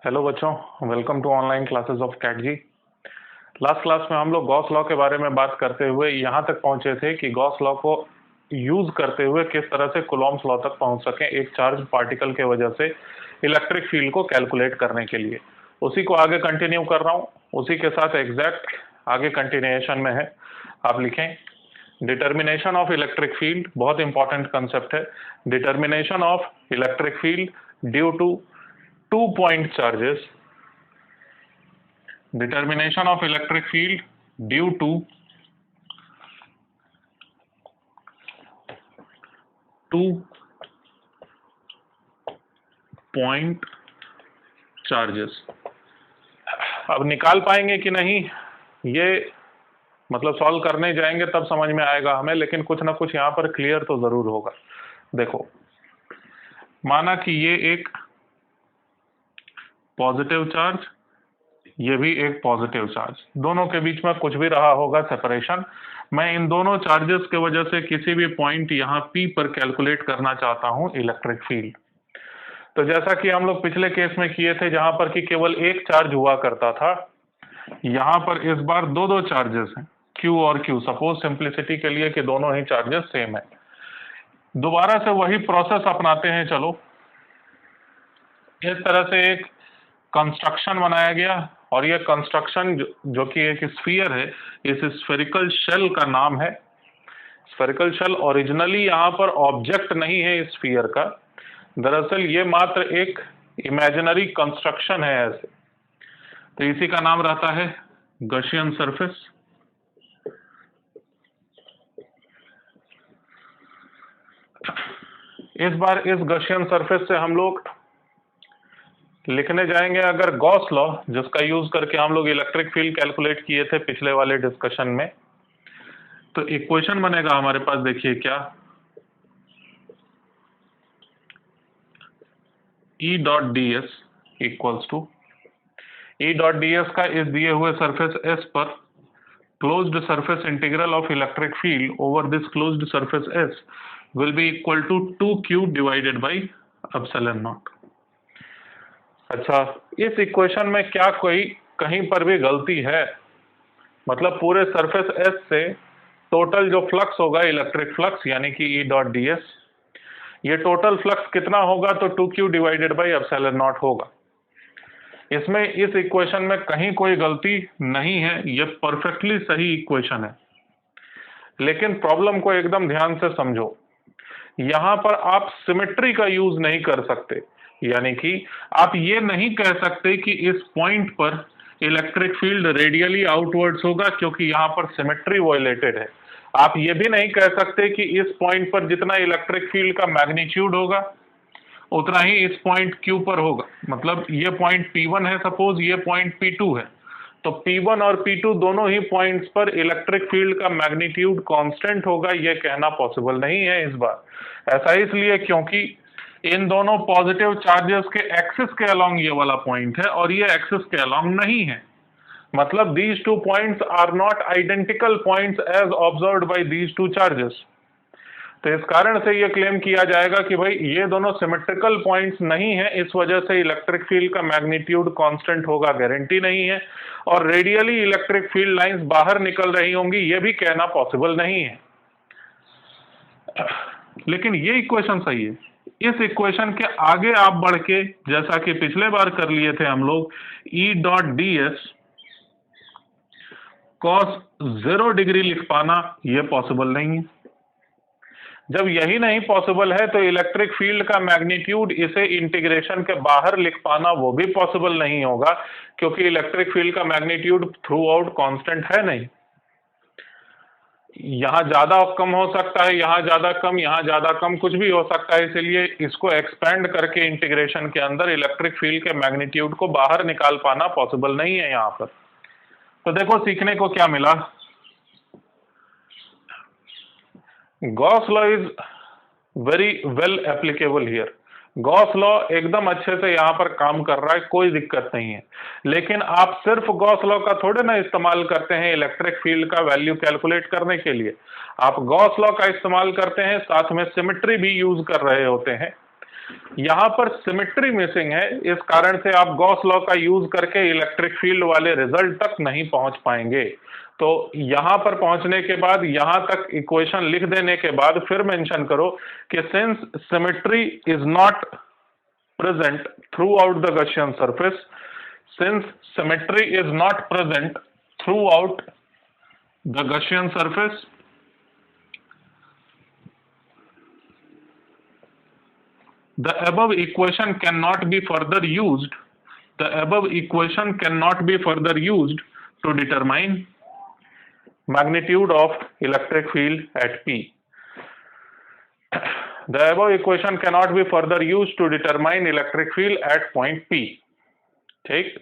Hello बच्चों, welcome to online classes of कैट जी। लास्ट क्लास में हम लोग गॉस लॉ के बारे में बात करते हुए यहाँ तक पहुँचे थे कि गॉस लॉ को यूज करते हुए किस तरह से कूलॉम्स लॉ तक पहुँच सकें एक चार्ज पार्टिकल के वजह से इलेक्ट्रिक फील्ड को कैलकुलेट करने के लिए। उसी को आगे कंटिन्यू कर रहा हूँ, उसी के साथ एग्जैक्ट आगे कंटिन्यूएशन में है। आप लिखें डिटर्मिनेशन ऑफ इलेक्ट्रिक फील्ड, बहुत इंपॉर्टेंट कंसेप्ट है। Determination of electric field due to 2 point charges. Determination of electric field due to 2 point charges. अब निकाल पाएंगे कि नहीं ये मतलब सॉल्व करने जाएंगे तब समझ में आएगा हमें, लेकिन कुछ ना कुछ यहाँ पर क्लियर तो जरूर होगा। देखो, माना कि ये एक पॉजिटिव चार्ज, ये भी एक पॉजिटिव चार्ज, दोनों के बीच में कुछ भी रहा होगा सेपरेशन। मैं इन दोनों चार्जेस के वजह से किसी भी पॉइंट यहाँ P पर कैलकुलेट करना चाहता हूँ इलेक्ट्रिक फील्ड। तो जैसा कि हम लोग पिछले केस में किए थे जहां पर कि केवल एक चार्ज हुआ करता था, यहाँ पर इस बार दो चार्जेस हैं Q और Q। सपोज सिंप्लिसिटी के लिए कि दोनों ही चार्जेस सेम है। दोबारा से वही प्रोसेस अपनाते हैं। चलो, इस तरह से एक कंस्ट्रक्शन बनाया गया और ये कंस्ट्रक्शन जो कि एक स्फीयर है, इस स्फेरिकल शेल का नाम है स्फेरिकल शेल। ओरिजिनली यहाँ पर ऑब्जेक्ट नहीं है इस स्फीयर का, दरअसल ये मात्र एक इमेजिनरी कंस्ट्रक्शन है ऐसे। तो इसी का नाम रहता है गॉसियन सरफेस। इस बार इस गॉसियन सरफेस से हम लोग लिखने जाएंगे अगर गॉस लॉ, जिसका यूज करके हम लोग इलेक्ट्रिक फील्ड कैलकुलेट किए थे पिछले वाले डिस्कशन में। तो इक्वेशन बनेगा हमारे पास, देखिए क्या, E dot D S equals to E dot D S का इस दिए हुए सरफेस S पर closed surface integral of electric field over this closed surface S will be equal to 2Q divided by epsilon naught. अच्छा, इस equation में क्या कोई कहीं पर भी गलती है? मतलब पूरे सरफेस S से टोटल जो फ्लक्स होगा इलेक्ट्रिक फ्लक्स यानी कि E डॉट डी एस, ये टोटल फ्लक्स कितना होगा? तो 2Q divided by epsilon not होगा। इसमें इस इक्वेशन में कहीं कोई गलती नहीं है, ये परफेक्टली सही इक्वेशन है। लेकिन प्रॉब्लम को एकदम ध्यान से समझो, यहां पर आप सिमेट्री का यूज नहीं कर सकते, यानी कि आप ये नहीं कह सकते कि इस पॉइंट पर इलेक्ट्रिक फील्ड रेडियली आउटवर्ड्स होगा क्योंकि यहां पर सिमेट्री वायलेटेड है। आप ये भी नहीं कह सकते कि इस पॉइंट पर जितना इलेक्ट्रिक फील्ड का मैग्नीट्यूड होगा उतना ही इस पॉइंट Q पर होगा। मतलब ये पॉइंट P1 है, सपोज ये पॉइंट P2 है, तो P1 और P2 दोनों ही पॉइंट्स पर इलेक्ट्रिक फील्ड का मैग्नीट्यूड कांस्टेंट होगा, ये कहना पॉसिबल नहीं है इस बार। ऐसा इसलिए क्योंकि इन दोनों पॉजिटिव चार्जेस के एक्सिस के अलोंग ये वाला पॉइंट है और ये एक्सिस के अलोंग नहीं है। मतलब these two points are not identical points as observed by these two charges. तो इस कारण से ये क्लेम किया जाएगा कि भाई ये दोनों सिमेट्रिकल पॉइंट्स नहीं है, इस वजह से इलेक्ट्रिक फील्ड का मैग्नीट्यूड कांस्टेंट होगा, गारंटी नहीं है। और रेडियली इलेक्ट्रिक फील्ड लाइंस बाहर निकल रही होंगी, ये भी कहना पॉसिबल नहीं है। लेकिन ये इक्वेशन सही है। इस इक्वेशन के आगे आप बढ़ के, जैसा कि पिछले बार कर लिए थे हम लोग, E dot D S cos 0 degree लिख पाना ये पॉसिबल नहीं है। जब यही नहीं पॉसिबल है तो इलेक्ट्रिक फील्ड का मैग्नीट्यूड इसे इंटीग्रेशन के बाहर लिख पाना वो भी पॉसिबल नहीं होगा, क्योंकि इलेक्ट्रिक फील्ड का मैग्नीट्यूड थ्रू आउट कॉन्स्टेंट है नहीं। यहां ज्यादा कम हो सकता है, यहां ज्यादा कम, यहां ज्यादा कम, कुछ भी हो सकता है। इसलिए इसको एक्सपेंड करके इंटीग्रेशन के अंदर इलेक्ट्रिक फील्ड के मैग्नीट्यूड को बाहर निकाल पाना पॉसिबल नहीं है यहां पर। तो देखो सीखने को क्या मिला। Gauss law is very well applicable here. Gauss law एकदम अच्छे से यहाँ पर काम कर रहा है, कोई दिक्कत नहीं है। लेकिन आप सिर्फ गॉस लॉ का थोड़े ना इस्तेमाल करते हैं इलेक्ट्रिक फील्ड का वैल्यू कैलकुलेट करने के लिए। आप गॉस लॉ का इस्तेमाल करते हैं, साथ में सिमेट्री भी यूज कर रहे होते हैं। यहां पर सिमेट्री मिसिंग है, इस कारण से आप गॉस लॉ का यूज करके इलेक्ट्रिक फील्ड वाले रिजल्ट तक नहीं पहुंच पाएंगे। तो यहां पर पहुंचने के बाद यहां तक इक्वेशन लिख देने के बाद फिर मेंशन करो कि since symmetry is not present throughout the Gaussian surface, since symmetry is not present throughout the Gaussian surface, the above equation cannot be further used. The above equation cannot be further used to determine magnitude of electric field at P. The above equation cannot be further used to determine electric field at point P. ठीक,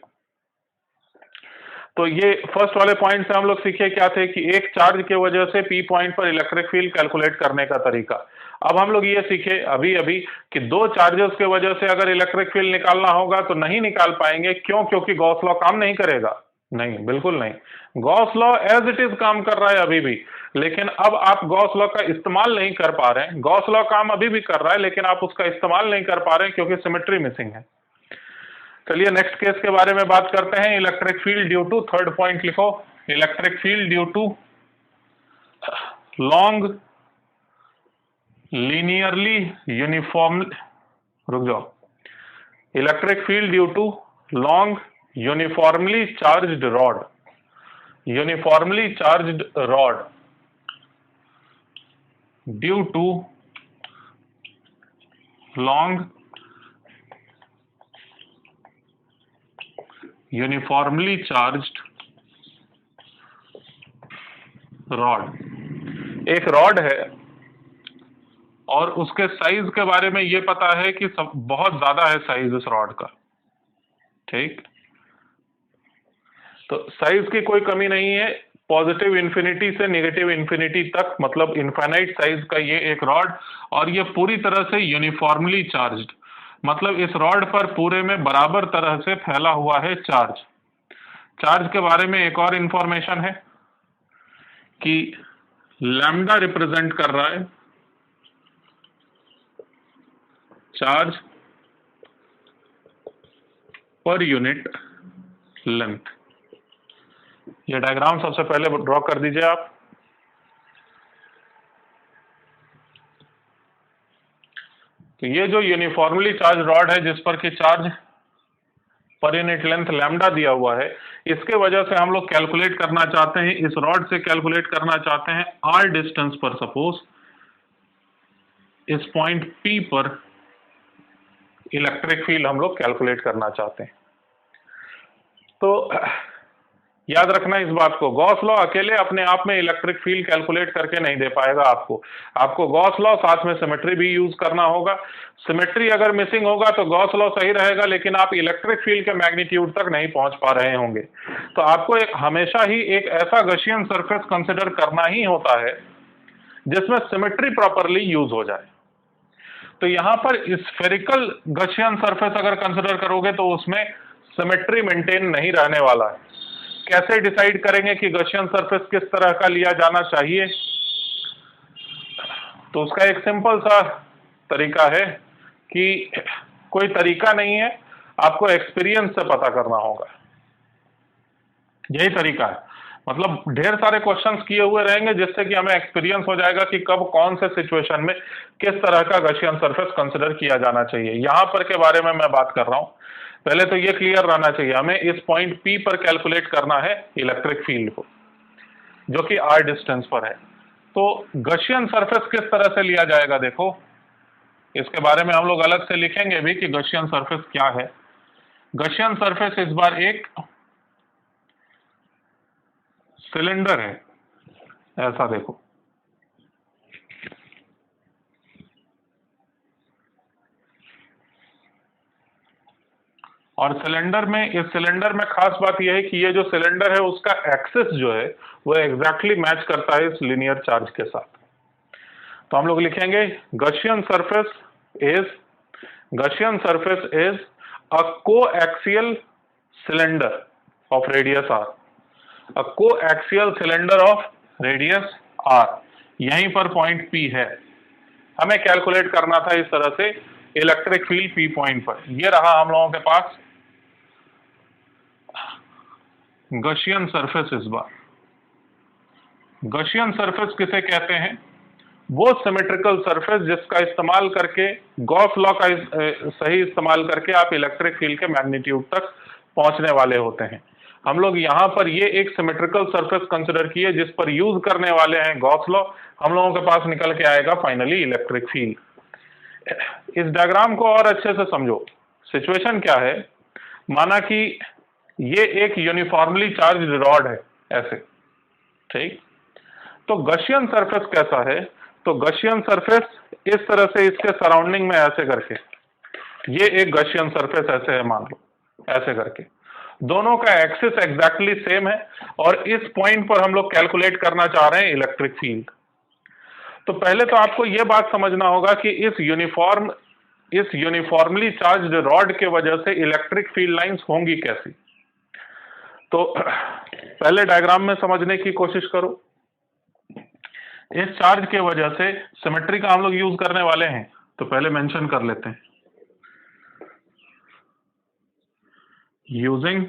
तो ये first वाले point से हम लोग सीखे क्या थे कि एक चार्ज के वजह से P पॉइंट पर इलेक्ट्रिक फील्ड कैलकुलेट करने का तरीका। अब हम लोग ये सीखे अभी अभी कि दो चार्जेस के वजह से अगर इलेक्ट्रिक फील्ड निकालना होगा तो नहीं निकाल पाएंगे। क्यों? क्योंकि गॉस लॉ काम नहीं करेगा। नहीं, बिल्कुल नहीं, Gauss law as it is काम कर रहा है अभी भी, लेकिन अब आप गॉस लॉ का इस्तेमाल नहीं कर पा रहे हैं। गॉस लॉ काम अभी भी कर रहा है लेकिन आप उसका इस्तेमाल नहीं कर पा रहे हैं क्योंकि सिमेट्री मिसिंग है। चलिए नेक्स्ट केस के बारे में बात करते हैं। Electric field due to, third point लिखो, electric field due to long linearly uniform, रुक जाओ, electric field due to long uniformly charged rod, uniformly charged rod due to long uniformly charged rod। एक रॉड है और उसके size के बारे में ये पता है कि सब बहुत ज्यादा है साइज इस रॉड का। ठीक, तो साइज की कोई कमी नहीं है, पॉजिटिव इंफिनिटी से नेगेटिव इंफिनिटी तक, मतलब इनफाइनाइट साइज का ये एक रॉड, और ये पूरी तरह से यूनिफॉर्मली चार्ज्ड, मतलब इस रॉड पर पूरे में बराबर तरह से फैला हुआ है चार्ज। चार्ज के बारे में एक और इंफॉर्मेशन है कि लैम्डा रिप्रेजेंट कर रहा है चार्ज पर यूनिट लेंथ। ये डायग्राम सबसे पहले ड्रॉ कर दीजिए आप। तो ये जो यूनिफॉर्मली चार्ज रॉड है जिस पर कि चार्ज पर यूनिट लेंथ लैम्डा दिया हुआ है, इसके वजह से हम लोग कैलकुलेट करना चाहते हैं, इस रॉड से कैलकुलेट करना चाहते हैं आर डिस्टेंस पर, सपोज इस पॉइंट P पर इलेक्ट्रिक फील्ड हम लोग कैलकुलेट करना चाहते हैं। तो याद रखना इस बात को, गॉस लॉ अकेले अपने आप में इलेक्ट्रिक फील्ड कैलकुलेट करके नहीं दे पाएगा आपको गॉस लॉ साथ में सिमेट्री भी यूज करना होगा। सिमेट्री अगर मिसिंग होगा तो गॉस लॉ सही रहेगा, लेकिन आप इलेक्ट्रिक फील्ड के मैग्नीट्यूड तक नहीं पहुंच पा रहे होंगे। तो आपको हमेशा ही एक ऐसा गॉसियन सरफेस कंसिडर करना ही होता है जिसमें सिमेट्री प्रॉपरली यूज हो जाए। तो यहां पर स्फेरिकल गॉसियन सरफेस अगर कंसिडर करोगे तो उसमें सिमेट्री मेंटेन नहीं रहने वाला है। कैसे डिसाइड करेंगे कि गॉसियन सरफेस किस तरह का लिया जाना चाहिए? तो उसका एक सिंपल सा तरीका है कि कोई तरीका नहीं है, आपको एक्सपीरियंस से पता करना होगा। यही तरीका है, मतलब ढेर सारे क्वेश्चंस किए हुए रहेंगे जिससे कि हमें एक्सपीरियंस हो जाएगा कि कब कौन से सिचुएशन में किस तरह का गॉसियन सरफेस कंसिडर किया जाना चाहिए। यहां पर के बारे में मैं बात कर रहा हूं, पहले तो ये क्लियर रहना चाहिए, हमें इस पॉइंट P पर कैलकुलेट करना है इलेक्ट्रिक फील्ड को जो कि r डिस्टेंस पर है। तो गॉसियन सरफेस किस तरह से लिया जाएगा, देखो इसके बारे में हम लोग अलग से लिखेंगे भी कि गॉसियन सरफेस क्या है। गॉसियन सरफेस इस बार एक सिलेंडर है, ऐसा देखो, और सिलेंडर में, इस सिलेंडर में खास बात यह है कि ये जो सिलेंडर है उसका एक्सिस जो है वो एग्जैक्टली मैच करता है इस लीनियर चार्ज के साथ। तो हम लोग लिखेंगे Gaussian surface is a coaxial cylinder of radius r, a coaxial cylinder of radius r। यहीं पर पॉइंट P है, हमें कैलकुलेट करना था इस तरह से इलेक्ट्रिक फील्ड पी पॉइंट पर। ये रहा हम लोगों के पास गॉसियन सरफेस। इस बार गॉसियन सरफेस किसे कहते हैं? वो सिमेट्रिकल सरफेस जिसका इस्तेमाल करके, गॉस लॉ का सही इस्तेमाल करके आप इलेक्ट्रिक फील्ड के मैग्नीट्यूड तक पहुंचने वाले होते हैं। हम लोग यहां पर ये एक सिमेट्रिकल सरफेस कंसिडर किए जिस पर यूज करने वाले हैं गॉस लॉ। हम लोगों के पास निकल के आएगा फाइनली इलेक्ट्रिक फील्ड। इस डायग्राम को और अच्छे से समझो। सिचुएशन क्या है, माना कि ये एक यूनिफॉर्मली चार्ज रॉड है ऐसे, ठीक। तो गॉसियन सरफेस कैसा है? तो गॉसियन सरफेस इस तरह से इसके सराउंडिंग में ऐसे करके, ये एक गॉसियन सरफेस ऐसे है, मान लो ऐसे करके, दोनों का एक्सिस एग्जैक्टली सेम है और इस पॉइंट पर हम लोग कैलकुलेट करना चाह रहे हैं इलेक्ट्रिक फील्ड। तो पहले तो आपको यह बात समझना होगा कि इस यूनिफॉर्मली चार्ज्ड रॉड के वजह से इलेक्ट्रिक फील्ड लाइंस होंगी कैसी। तो पहले डायग्राम में समझने की कोशिश करो। इस चार्ज के वजह से सिमेट्री का हम लोग यूज करने वाले हैं, तो पहले मेंशन कर लेते हैं। Using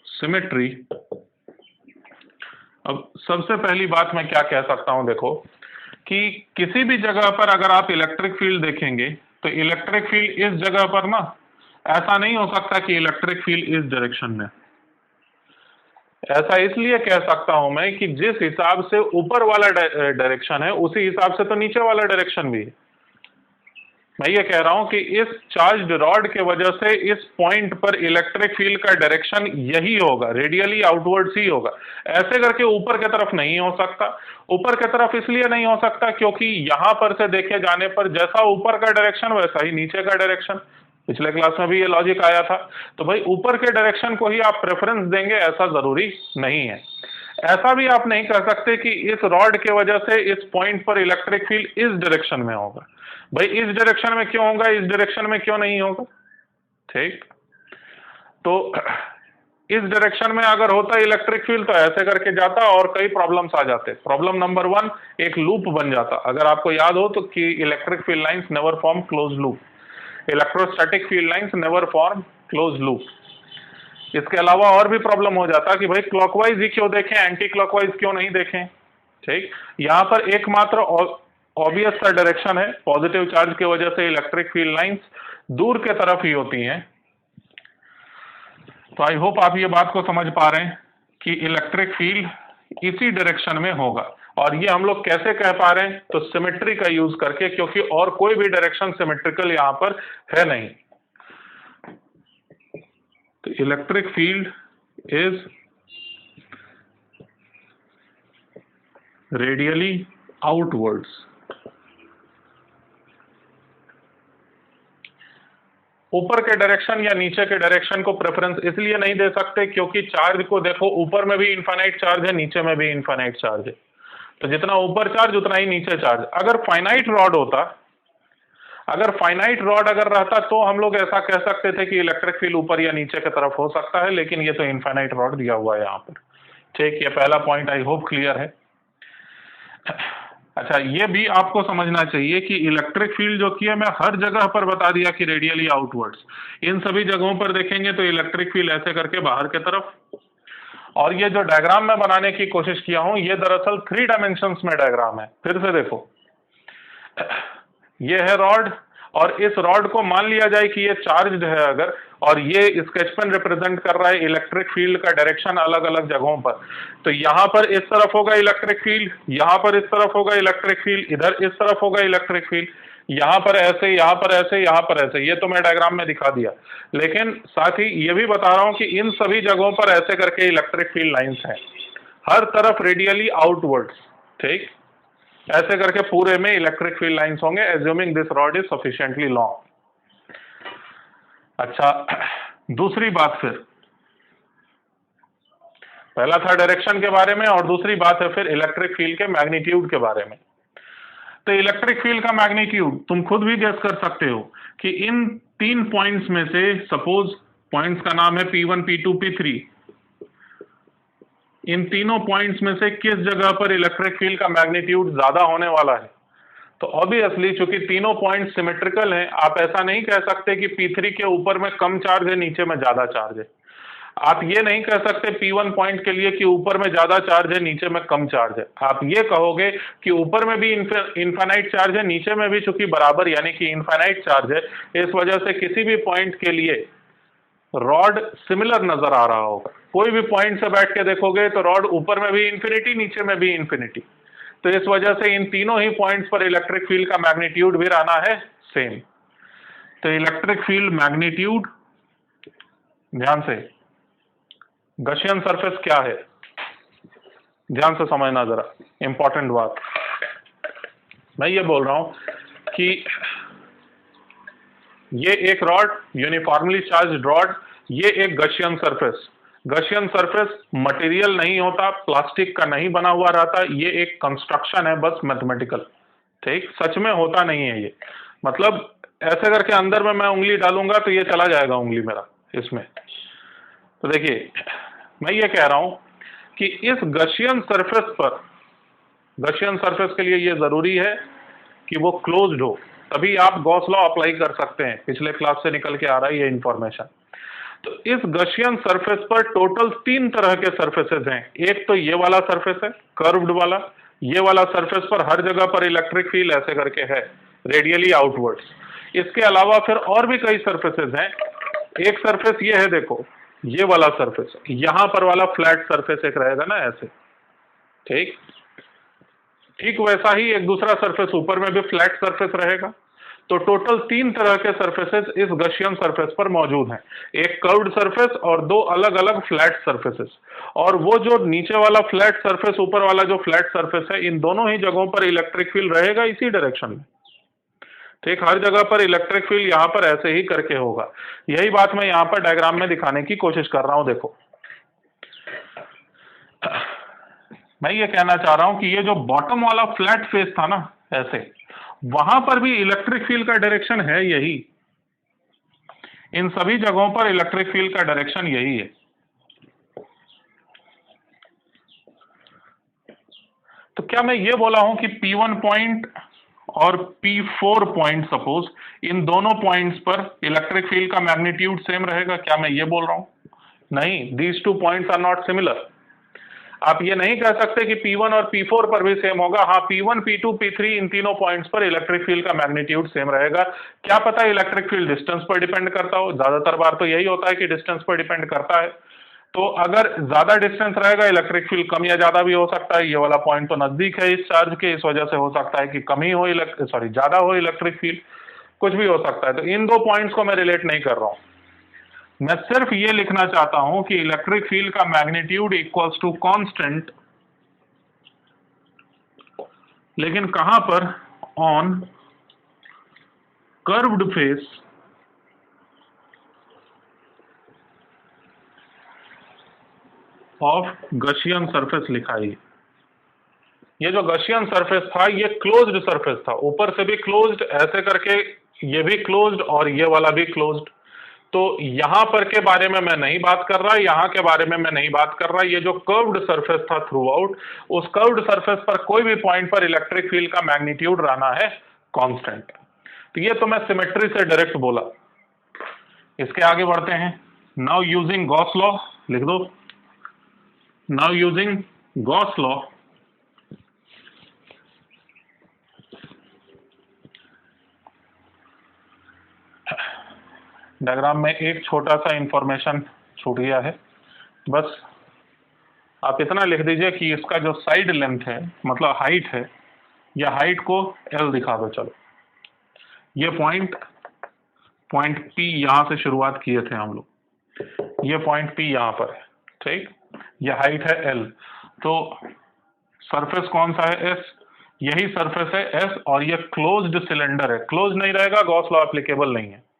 symmetry. अब सबसे पहली बात मैं क्या कह सकता हूं, देखो कि किसी भी जगह पर अगर आप इलेक्ट्रिक फील्ड देखेंगे तो इलेक्ट्रिक फील्ड इस जगह पर ना, ऐसा नहीं हो सकता कि इलेक्ट्रिक फील्ड इस डायरेक्शन में। ऐसा इसलिए कह सकता हूं मैं कि जिस हिसाब से ऊपर वाला डायरेक्शन है उसी हिसाब से तो नीचे वाला डायरेक्शन भी है। मैं ये कह रहा हूं कि इस चार्ज्ड रॉड के वजह से इस पॉइंट पर इलेक्ट्रिक फील्ड का डायरेक्शन यही होगा, रेडियली आउटवर्ड्स ही होगा। ऐसे करके ऊपर की तरफ नहीं हो सकता। ऊपर की तरफ इसलिए नहीं हो सकता क्योंकि यहां पर से देखे जाने पर जैसा ऊपर का डायरेक्शन वैसा ही नीचे का डायरेक्शन। पिछले क्लास में भी ये लॉजिक आया था। तो भाई ऊपर के डायरेक्शन को ही आप प्रेफरेंस देंगे ऐसा जरूरी नहीं है। ऐसा भी आप नहीं कह सकते कि इस रॉड के वजह से इस पॉइंट पर इलेक्ट्रिक फील्ड इस डायरेक्शन में होगा। भाई इस डायरेक्शन में क्यों होगा, इस डायरेक्शन में क्यों नहीं होगा, ठीक। तो इस डायरेक्शन में अगर होता इलेक्ट्रिक फील्ड तो ऐसे करके जाता और कई प्रॉब्लम्स आ जाते। प्रॉब्लम नंबर 1, एक लूप बन जाता। अगर आपको याद हो तो कि electric field lines never form close loop, electrostatic field lines never form close loop. इसके अलावा और भी प्रॉब्लम हो जाता कि भाई क्लॉकवाइज ही क्यों देखें, एंटी क्लॉकवाइज क्यों नहीं देखें, ठीक। यहां पर एकमात्र ऑब्वियस सा डायरेक्शन है, पॉजिटिव चार्ज की वजह से इलेक्ट्रिक फील्ड लाइंस दूर के तरफ ही होती हैं। तो आई होप आप ये बात को समझ पा रहे हैं कि इलेक्ट्रिक फील्ड इसी डायरेक्शन में होगा। और ये हम लोग कैसे कह पा रहे हैं, तो सिमेट्री का यूज करके, क्योंकि और कोई भी डायरेक्शन सिमेट्रिकल यहां पर है नहीं। तो electric field is radially outwards. ऊपर के डायरेक्शन या नीचे के डायरेक्शन को प्रेफरेंस इसलिए नहीं दे सकते क्योंकि चार्ज को देखो, ऊपर में भी इनफाइनाइट चार्ज है, नीचे में भी इनफाइनाइट चार्ज है। तो जितना ऊपर चार्ज उतना ही नीचे चार्ज। अगर फाइनाइट रॉड होता, अगर फाइनाइट रॉड अगर रहता तो हम लोग ऐसा कह सकते थे कि इलेक्ट्रिक फील्ड ऊपर या नीचे की तरफ हो सकता है, लेकिन ये तो इनफाइनाइट रॉड दिया हुआ है यहाँ पर, ठीक। ये पहला पॉइंट आई होप क्लियर है। अच्छा, ये भी आपको समझना चाहिए कि इलेक्ट्रिक फील्ड जो की है मैं हर जगह पर बता दिया कि रेडियली आउटवर्ड्स। इन सभी जगहों पर देखेंगे तो इलेक्ट्रिक फील्ड ऐसे करके बाहर की तरफ। और ये जो डायग्राम मैं बनाने की कोशिश किया हूं ये दरअसल 3 डायमेंशंस में डायग्राम है। फिर से देखो, ये है रॉड और इस रॉड को मान लिया जाए कि ये चार्ज्ड है अगर, और ये स्केच पेन रिप्रेजेंट कर रहा है इलेक्ट्रिक फील्ड का डायरेक्शन अलग अलग जगहों पर। तो यहां पर इस तरफ होगा इलेक्ट्रिक फील्ड, यहां पर इस तरफ होगा इलेक्ट्रिक फील्ड, इधर इस तरफ होगा इलेक्ट्रिक फील्ड, यहां पर ऐसे, यहां पर ऐसे, यहां पर ऐसे। ये तो मैं डायग्राम में दिखा दिया, लेकिन साथ ही ये भी बता रहा हूं कि इन सभी जगहों पर ऐसे करके इलेक्ट्रिक फील्ड लाइंस हैं, हर तरफ रेडियली आउटवर्ड्स, ठीक। ऐसे करके पूरे में इलेक्ट्रिक फील्ड लाइंस होंगे, assuming this rod is sufficiently long. अच्छा, दूसरी बात, फिर पहला था डायरेक्शन के बारे में और दूसरी बात है फिर इलेक्ट्रिक फील्ड के मैग्नीट्यूड के बारे में। तो इलेक्ट्रिक फील्ड का मैग्नीट्यूड तुम खुद भी गेस कर सकते हो कि इन 3 पॉइंट्स में से, सपोज पॉइंट्स का नाम है P1, P2, P3, इन तीनों पॉइंट्स में से किस जगह पर इलेक्ट्रिक फील्ड का मैग्नीट्यूड ज्यादा होने वाला है। तो ऑब्वियसली चूंकि तीनों पॉइंट सिमेट्रिकल हैं, आप ऐसा नहीं कह सकते कि P3 के ऊपर में कम चार्ज है, नीचे में ज्यादा चार्ज है। आप ये नहीं कह सकते P1 पॉइंट के लिए कि ऊपर में ज्यादा चार्ज है, नीचे में कम चार्ज है। आप ये कहोगे कि ऊपर में भी इनफाइनाइट चार्ज है, नीचे में भी चूंकि बराबर यानी कि इनफाइनाइट चार्ज है, इस वजह से किसी भी पॉइंट के लिए रॉड सिमिलर नजर आ रहा होगा। कोई भी पॉइंट से बैठ के देखोगे तो रॉड ऊपर में भी इंफिनिटी, नीचे में भी इंफिनिटी। तो इस वजह से इन तीनों ही पॉइंट्स पर इलेक्ट्रिक फील्ड का मैग्नीट्यूड भी रहना है सेम। तो इलेक्ट्रिक फील्ड मैग्नीट्यूड, ध्यान से, गशियन सरफेस क्या है, ध्यान से समझना जरा, इंपॉर्टेंट बात। मैं ये बोल रहा हूं कि ये एक रॉड, यूनिफॉर्मली चार्ज्ड रॉड, ये एक गशियन सरफेस। गशियन सरफेस मटेरियल नहीं होता, प्लास्टिक का नहीं बना हुआ रहता, ये एक कंस्ट्रक्शन है बस मैथमेटिकल, ठीक, सच में होता नहीं है ये। मतलब ऐसे करके अंदर में मैं उंगली डालूंगा तो ये चला जाएगा उंगली मेरा इसमें। तो देखिए, मैं ये कह रहा हूं कि इस गशियन सरफेस पर, गशियन सरफेस के लिए ये जरूरी है कि वो क्लोज्ड हो, तभी आप गॉस लॉ अप्लाई कर सकते हैं। पिछले क्लास से निकल के आ रहा है ये इंफॉर्मेशन। तो इस गशियन सरफेस पर टोटल 3 तरह के सरफेसेस हैं। एक तो ये वाला सरफेस है, कर्व्ड वाला। ये वाला सरफेस पर हर जगह पर इलेक्ट्रिक फील्ड ऐसे करके है, रेडियली आउटवर्ड्स। इसके अलावा फिर और भी कई सरफेसेस हैं। एक सरफेस ये है, देखो, ये वाला सरफेस, यहां पर वाला फ्लैट सरफेस एक रहेगा ना ऐसे, ठीक, ठीक वैसा ही एक दूसरा सरफेस ऊपर में भी फ्लैट सरफेस रहेगा। तो टोटल 3 तरह के सरफेसेस इस गशियन सरफेस पर मौजूद हैं, एक कर्व्ड सरफेस और 2 अलग अलग फ्लैट सरफेसेस। और वो जो नीचे वाला फ्लैट सरफेस, ऊपर वाला जो फ्लैट सरफेस है, इन दोनों ही जगहों पर इलेक्ट्रिक फील्ड रहेगा इसी डायरेक्शन में, ठीक। हर जगह पर इलेक्ट्रिक फील्ड यहां पर ऐसे ही करके होगा। यही बात मैं यहां पर डायग्राम में दिखाने की कोशिश कर रहा हूं। देखो, मैं ये कहना चाह रहा हूं कि ये जो बॉटम वाला फ्लैट फेस था ना ऐसे, वहां पर भी इलेक्ट्रिक फील्ड का डायरेक्शन है यही। इन सभी जगहों पर इलेक्ट्रिक फील्ड का डायरेक्शन यही है। तो क्या मैं ये बोला हूं कि P1 पॉइंट और P4 पॉइंट, सपोज इन दोनों पॉइंट्स पर इलेक्ट्रिक फील्ड का मैग्नीट्यूड सेम रहेगा? क्या मैं ये बोल रहा हूं? नहीं, these 2 points are not similar. आप ये नहीं कह सकते कि P1 और P4 पर भी सेम होगा। हाँ, P1, P2, P3 इन तीनों पॉइंट्स पर इलेक्ट्रिक फील्ड का मैग्नीट्यूड सेम रहेगा। क्या पता इलेक्ट्रिक फील्ड डिस्टेंस पर डिपेंड करता हो, ज्यादातर बार तो यही होता है कि डिस्टेंस पर डिपेंड करता है। तो अगर ज्यादा डिस्टेंस रहेगा, इलेक्ट्रिक फील्ड कम या ज्यादा भी हो सकता है। ये वाला पॉइंट तो नजदीक है इस चार्ज के, इस वजह से हो सकता है कि कम ही हो, ज्यादा हो इलेक्ट्रिक फील्ड, कुछ भी हो सकता है। तो इन 2 पॉइंट्स को मैं रिलेट नहीं कर रहा हूं। मैं सिर्फ ये लिखना चाहता हूं कि इलेक्ट्रिक फील्ड का मैग्नीट्यूड इक्वल्स टू कांस्टेंट, लेकिन कहां पर? On curved face of Gaussian surface लिखा है। ये जो गशियन सरफेस था ये क्लोज्ड सरफेस था, ऊपर से भी क्लोज्ड, ऐसे करके ये भी क्लोज्ड और ये वाला भी क्लोज्ड। तो यहां पर के बारे में मैं नहीं बात कर रहा, यहां के बारे में मैं नहीं बात कर रहा। ये जो कर्व्ड सरफेस था थ्रू आउट, उस कर्व्ड सरफेस पर कोई भी पॉइंट पर इलेक्ट्रिक फील्ड का मैग्नीट्यूड रहना है कांस्टेंट। तो ये तो मैं सिमेट्री से डायरेक्ट बोला। इसके आगे बढ़ते हैं। नाउ यूजिंग गॉस लॉ, लिख दो। Now using Gauss law, diagram में एक छोटा सा इंफॉर्मेशन छूट गया है, बस आप इतना लिख दीजिए कि इसका जो साइड लेंथ है, मतलब हाइट है, या हाइट को L दिखा दो। चलो, ये पॉइंट P यहां से शुरुआत किए थे हम लोग, ये पॉइंट P यहां पर है, ठीक। ये हाइट है L। तो सरफेस कौन सा है? S। यही सरफेस है S, और ये क्लोज्ड सिलेंडर है। क्लोज नहीं रहेगा, गॉस लॉ एप्लीकेबल नहीं है।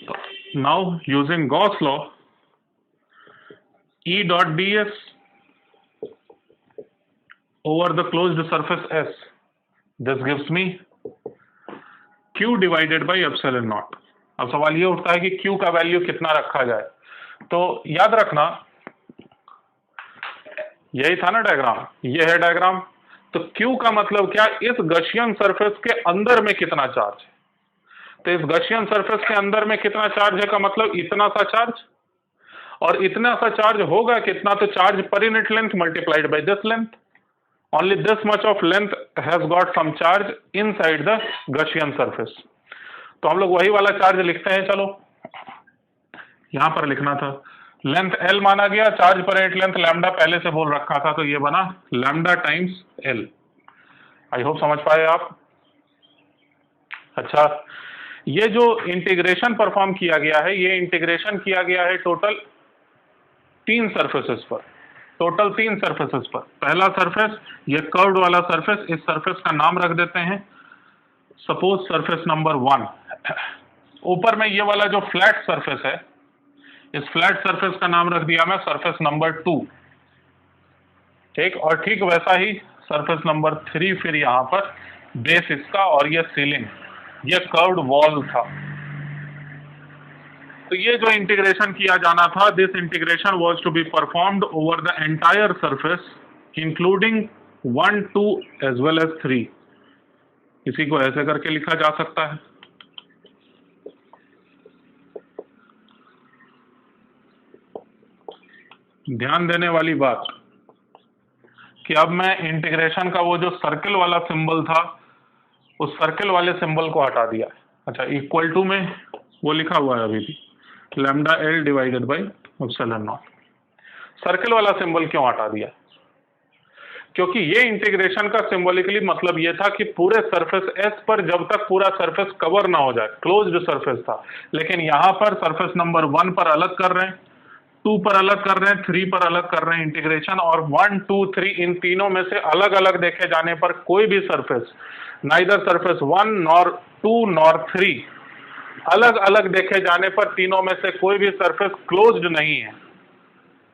तो now using Gauss law, E dot ds over the closed surface S, this gives me Q divided by epsilon naught। अब सवाल ये उठता है कि Q का वैल्यू कितना रखा जाए। तो याद रखना यही था ना डायग्राम, ये है डायग्राम। तो Q का मतलब क्या, इस गशियन सरफेस के अंदर में कितना चार्ज है। तो इस गशियन सरफेस के अंदर में कितना चार्ज है का मतलब इतना सा चार्ज, और इतना सा चार्ज होगा कितना, तो चार्ज पर unit length multiplied by this length, only this much of length has got some charge inside the Gaussian surface. तो हम लोग वही वाला चार्ज लिखते हैं, चलो यहां पर लिखना था, लेंथ L माना गया, चार्ज पर यूनिट लेंथ लैम्डा पहले से बोल रखा था, तो ये बना lambda times L। I hope समझ पाए आप। अच्छा, ये जो इंटीग्रेशन परफॉर्म किया गया है, ये इंटीग्रेशन किया गया है टोटल 3 सरफेसेस पर, टोटल 3 सरफेसेस पर। पहला सरफेस ये कर्व्ड वाला सरफेस, इस सरफेस का नाम रख देते हैं सपोज सरफेस नंबर 1। ऊपर में ये वाला जो फ्लैट सरफेस है, इस फ्लैट सरफेस का नाम रख दिया मैं सरफेस नंबर 2, ठीक। और ठीक वैसा ही सरफेस नंबर 3, फिर यहां पर बेस इसका, और ये सीलिंग, ये कर्व्ड वॉल था। तो ये जो इंटीग्रेशन किया जाना था, this integration was to be performed over the entire surface including 1, 2 as well as 3। इसी को ऐसे करके लिखा जा सकता है। ध्यान देने वाली बात कि अब मैं इंटीग्रेशन का वो जो सर्कल वाला सिंबल था, उस सर्कल वाले सिंबल को हटा दिया। अच्छा, इक्वल टू में वो लिखा हुआ है अभी भी, lambda L divided by epsilon not. Circle वाला सिंबल क्यों हटा दिया, क्योंकि ये इंटीग्रेशन का सिंबॉलिकली मतलब ये था कि पूरे सरफेस S पर जब तक पूरा सरफेस कवर ना हो जाए, क्लोज्ड सरफेस था। लेकिन यहां पर सरफेस नंबर 1 पर अलग कर रहे हैं, 2 पर अलग कर रहे हैं, 3 पर अलग कर रहे हैं इंटीग्रेशन, और 1, 2, 3 इन तीनों में से अलग अलग देखे जाने पर कोई भी surface, neither surface 1 nor 2 nor 3, अलग अलग देखे जाने पर तीनों में से कोई भी सरफेस क्लोज्ड नहीं है,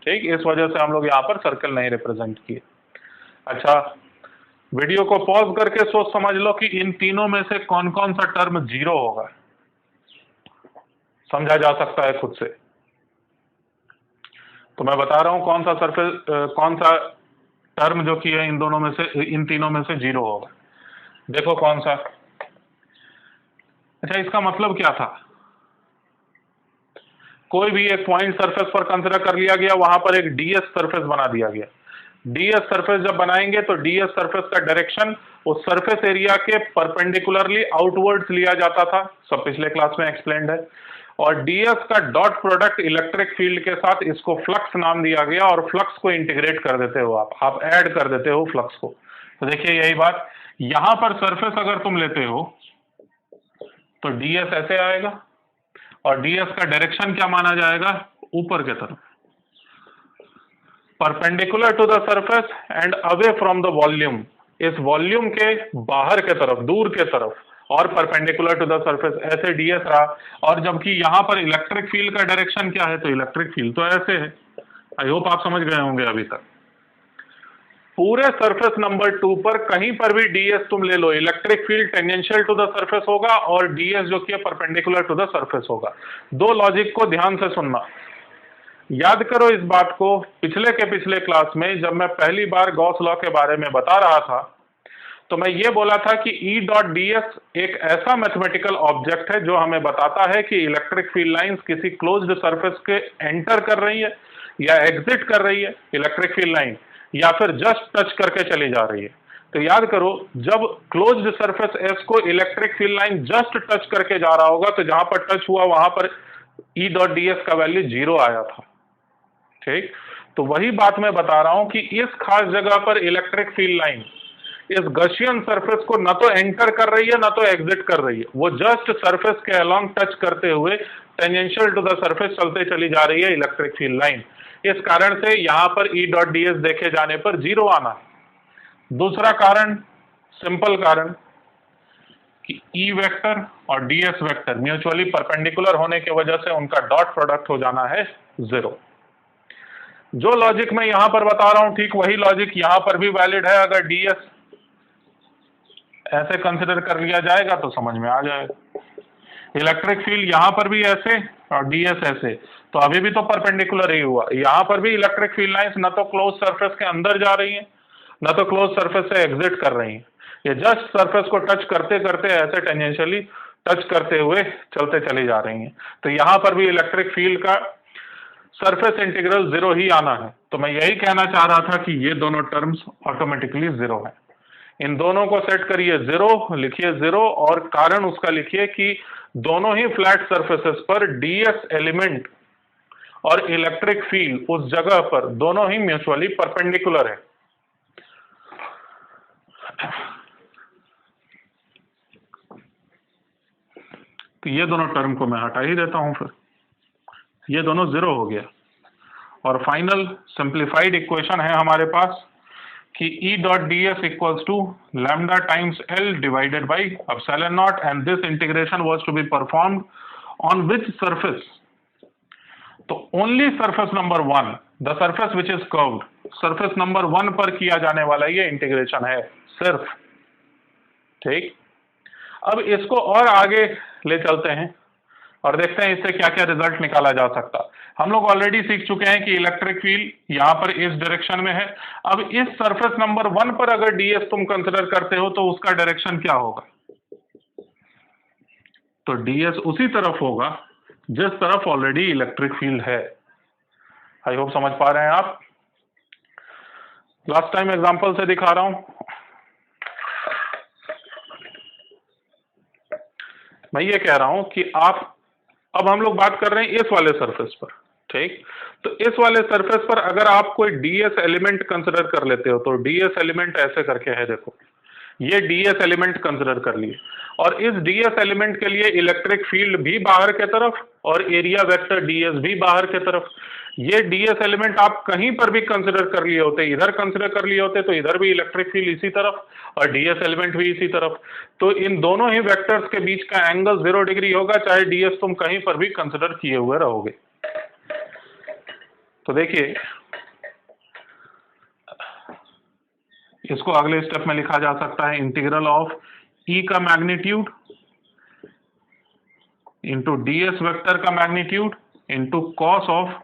ठीक। इस वजह से हम लोग यहाँ पर सर्कल नहीं रिप्रेजेंट किए। अच्छा, वीडियो को पॉज करके सोच समझ लो कि इन तीनों में से कौन कौन सा टर्म 0 होगा, समझा जा सकता है खुद से। तो मैं बता रहा हूं कौन सा सरफेस, कौन सा टर्म जो कि है इन दोनों में से, इन तीनों में से 0 होगा। देखो कौन सा। अच्छा, इसका मतलब क्या था, कोई भी एक पॉइंट सरफेस पर कंसिडर कर लिया गया, वहां पर एक डीएस सरफेस बना दिया गया। डीएस सरफेस जब बनाएंगे तो डीएस सरफेस का डायरेक्शन उस सरफेस एरिया के परपेंडिकुलरली आउटवर्ड्स लिया जाता था, सब पिछले क्लास में एक्सप्लेन्ड है। और डीएस का डॉट प्रोडक्ट इलेक्ट्रिक फील्ड के साथ, इसको फ्लक्स नाम दिया गया, और फ्लक्स को इंटीग्रेट कर देते हो आप ऐड कर देते हो फ्लक्स को। तो देखिए यही बात, यहां पर सरफेस अगर तुम लेते हो तो डीएस ऐसे आएगा, और डीएस का डायरेक्शन क्या माना जाएगा, ऊपर के तरफ, perpendicular to the surface and away from the volume, इस वॉल्यूम के बाहर के तरफ, दूर के तरफ, और परपेंडिकुलर टू द सरफेस, ऐसे डीएस रहा। और जबकि यहां पर इलेक्ट्रिक फील्ड का डायरेक्शन क्या है, तो इलेक्ट्रिक फील्ड तो ऐसे है। आई होप आप समझ गए होंगे अभी तक। पूरे सरफेस नंबर 2 पर कहीं पर भी डीएस तुम ले लो, electric field tangential to the surface होगा, और डीएस जो कि परपेंडिकुलर टू द सरफेस होगा। दो लॉजिक को ध्यान से सुनना, याद करो इस बात को। पिछले क्लास में जब मैं पहली बार गॉस लॉ के बारे में बता रहा था, तो मैं ये बोला था कि E डॉट ds एक ऐसा मैथमेटिकल ऑब्जेक्ट है जो हमें बताता है कि इलेक्ट्रिक फील्ड लाइंस किसी क्लोज्ड सरफेस के एंटर कर रही है या एग्जिट कर रही है इलेक्ट्रिक फील्ड लाइन, या फिर जस्ट टच करके चली जा रही है। तो याद करो, जब क्लोज्ड सरफेस S को electric field line just touch करके जा रहा होगा, तो जहां पर टच हुआ वहां पर E डॉट ds का वैल्यू 0 आया था, ठीक। तो वही बात मैं बता रहा हूं कि इस खास जगह पर इलेक्ट्रिक फील्ड लाइन इस गशियन सरफेस को न तो एंटर कर रही है, न तो एग्जिट कर रही है, वो जस्ट सरफेस के अलोंग टच करते हुए टेंजेंशियल टू द सरफेस चलते चली जा रही है इलेक्ट्रिक फील्ड लाइन। इस कारण से यहां पर E डॉट ds देखे जाने पर 0 आना। दूसरा कारण, सिंपल कारण, कि E वेक्टर और ds वेक्टर म्यूचुअली परपेंडिकुलर होने की वजह से उनका डॉट प्रोडक्ट हो जाना है 0। जो लॉजिक मैं यहां पर बता रहा हूं, ठीक वही लॉजिक यहां पर भी वैलिड है। अगर ds ऐसे कंसिडर कर लिया जाएगा तो समझ में आ जाएगा। इलेक्ट्रिक फील्ड यहाँ पर भी ऐसे और ds ऐसे, तो अभी भी तो परपेंडिकुलर ही हुआ। यहाँ पर भी इलेक्ट्रिक फील्ड लाइंस न तो क्लोज सरफेस के अंदर जा रही हैं न तो क्लोज सरफेस से एग्जिट कर रही हैं, ये जस्ट सरफेस को टच करते करते ऐसे टेंजेंशियली टच करते हुए चलते चली जा रही हैं। तो यहाँ पर भी इलेक्ट्रिक फील्ड का सरफेस इंटीग्रल 0 ही आना है। तो मैं यही कहना चाह रहा था कि ये दोनों टर्म्स ऑटोमेटिकली 0 है। इन दोनों को सेट करिए 0, लिखिए 0, और कारण उसका लिखिए कि दोनों ही फ्लैट सरफेसेस पर ds एलिमेंट और इलेक्ट्रिक फील्ड उस जगह पर दोनों ही म्यूचुअली परपेंडिकुलर है। तो ये दोनों टर्म को मैं हटा ही देता हूं, फिर ये दोनों 0 हो गया। और फाइनल सिंप्लीफाइड इक्वेशन है हमारे पास कि E dot ds equals to lambda times L divided by epsilon naught, and this integration was to be performed on which surface? तो only surface number 1, the surface which is curved, surface number 1 पर किया जाने वाला ये integration है सिर्फ। ठीक, अब इसको और आगे ले चलते हैं और देखते हैं इससे क्या क्या रिजल्ट निकाला जा सकता। हम लोग ऑलरेडी सीख चुके हैं कि इलेक्ट्रिक फील्ड यहां पर इस डायरेक्शन में है। अब इस सरफेस नंबर 1 पर अगर ds तुम कंसिडर करते हो तो उसका डायरेक्शन क्या होगा? तो ds उसी तरफ होगा जिस तरफ ऑलरेडी इलेक्ट्रिक फील्ड है। आई होप समझ पा रहे हैं आप। लास्ट टाइम एग्जांपल से दिखा रहा हूं। मैं ये कह रहा हूं कि आप, अब हम लोग बात कर रहे हैं इस वाले सरफेस पर। ठीक, तो इस वाले सरफेस पर अगर आप कोई ds एलिमेंट कंसिडर कर लेते हो, तो ds एलिमेंट ऐसे करके है, देखो ये ds एलिमेंट कंसिडर कर लिए, और इस ds एलिमेंट के लिए इलेक्ट्रिक फील्ड भी बाहर के तरफ और एरिया वेक्टर ds भी बाहर के तरफ। ये ds एलिमेंट आप कहीं पर भी कंसिडर कर लिए होते, इधर कंसिडर कर लिए होते तो इधर भी इलेक्ट्रिक फील्ड इसी तरफ और ds एलिमेंट भी इसी तरफ। तो इन दोनों ही वेक्टर्स के बीच का एंगल 0 डिग्री होगा, चाहे ds तुम कहीं पर भी कंसिडर किए हुए रहोगे। तो देखिए, इसको अगले स्टेप में लिखा जा सकता है इंटीग्रल ऑफ E का मैग्नीट्यूड इंटू ds वेक्टर का मैग्नीट्यूड इंटू कॉस ऑफ,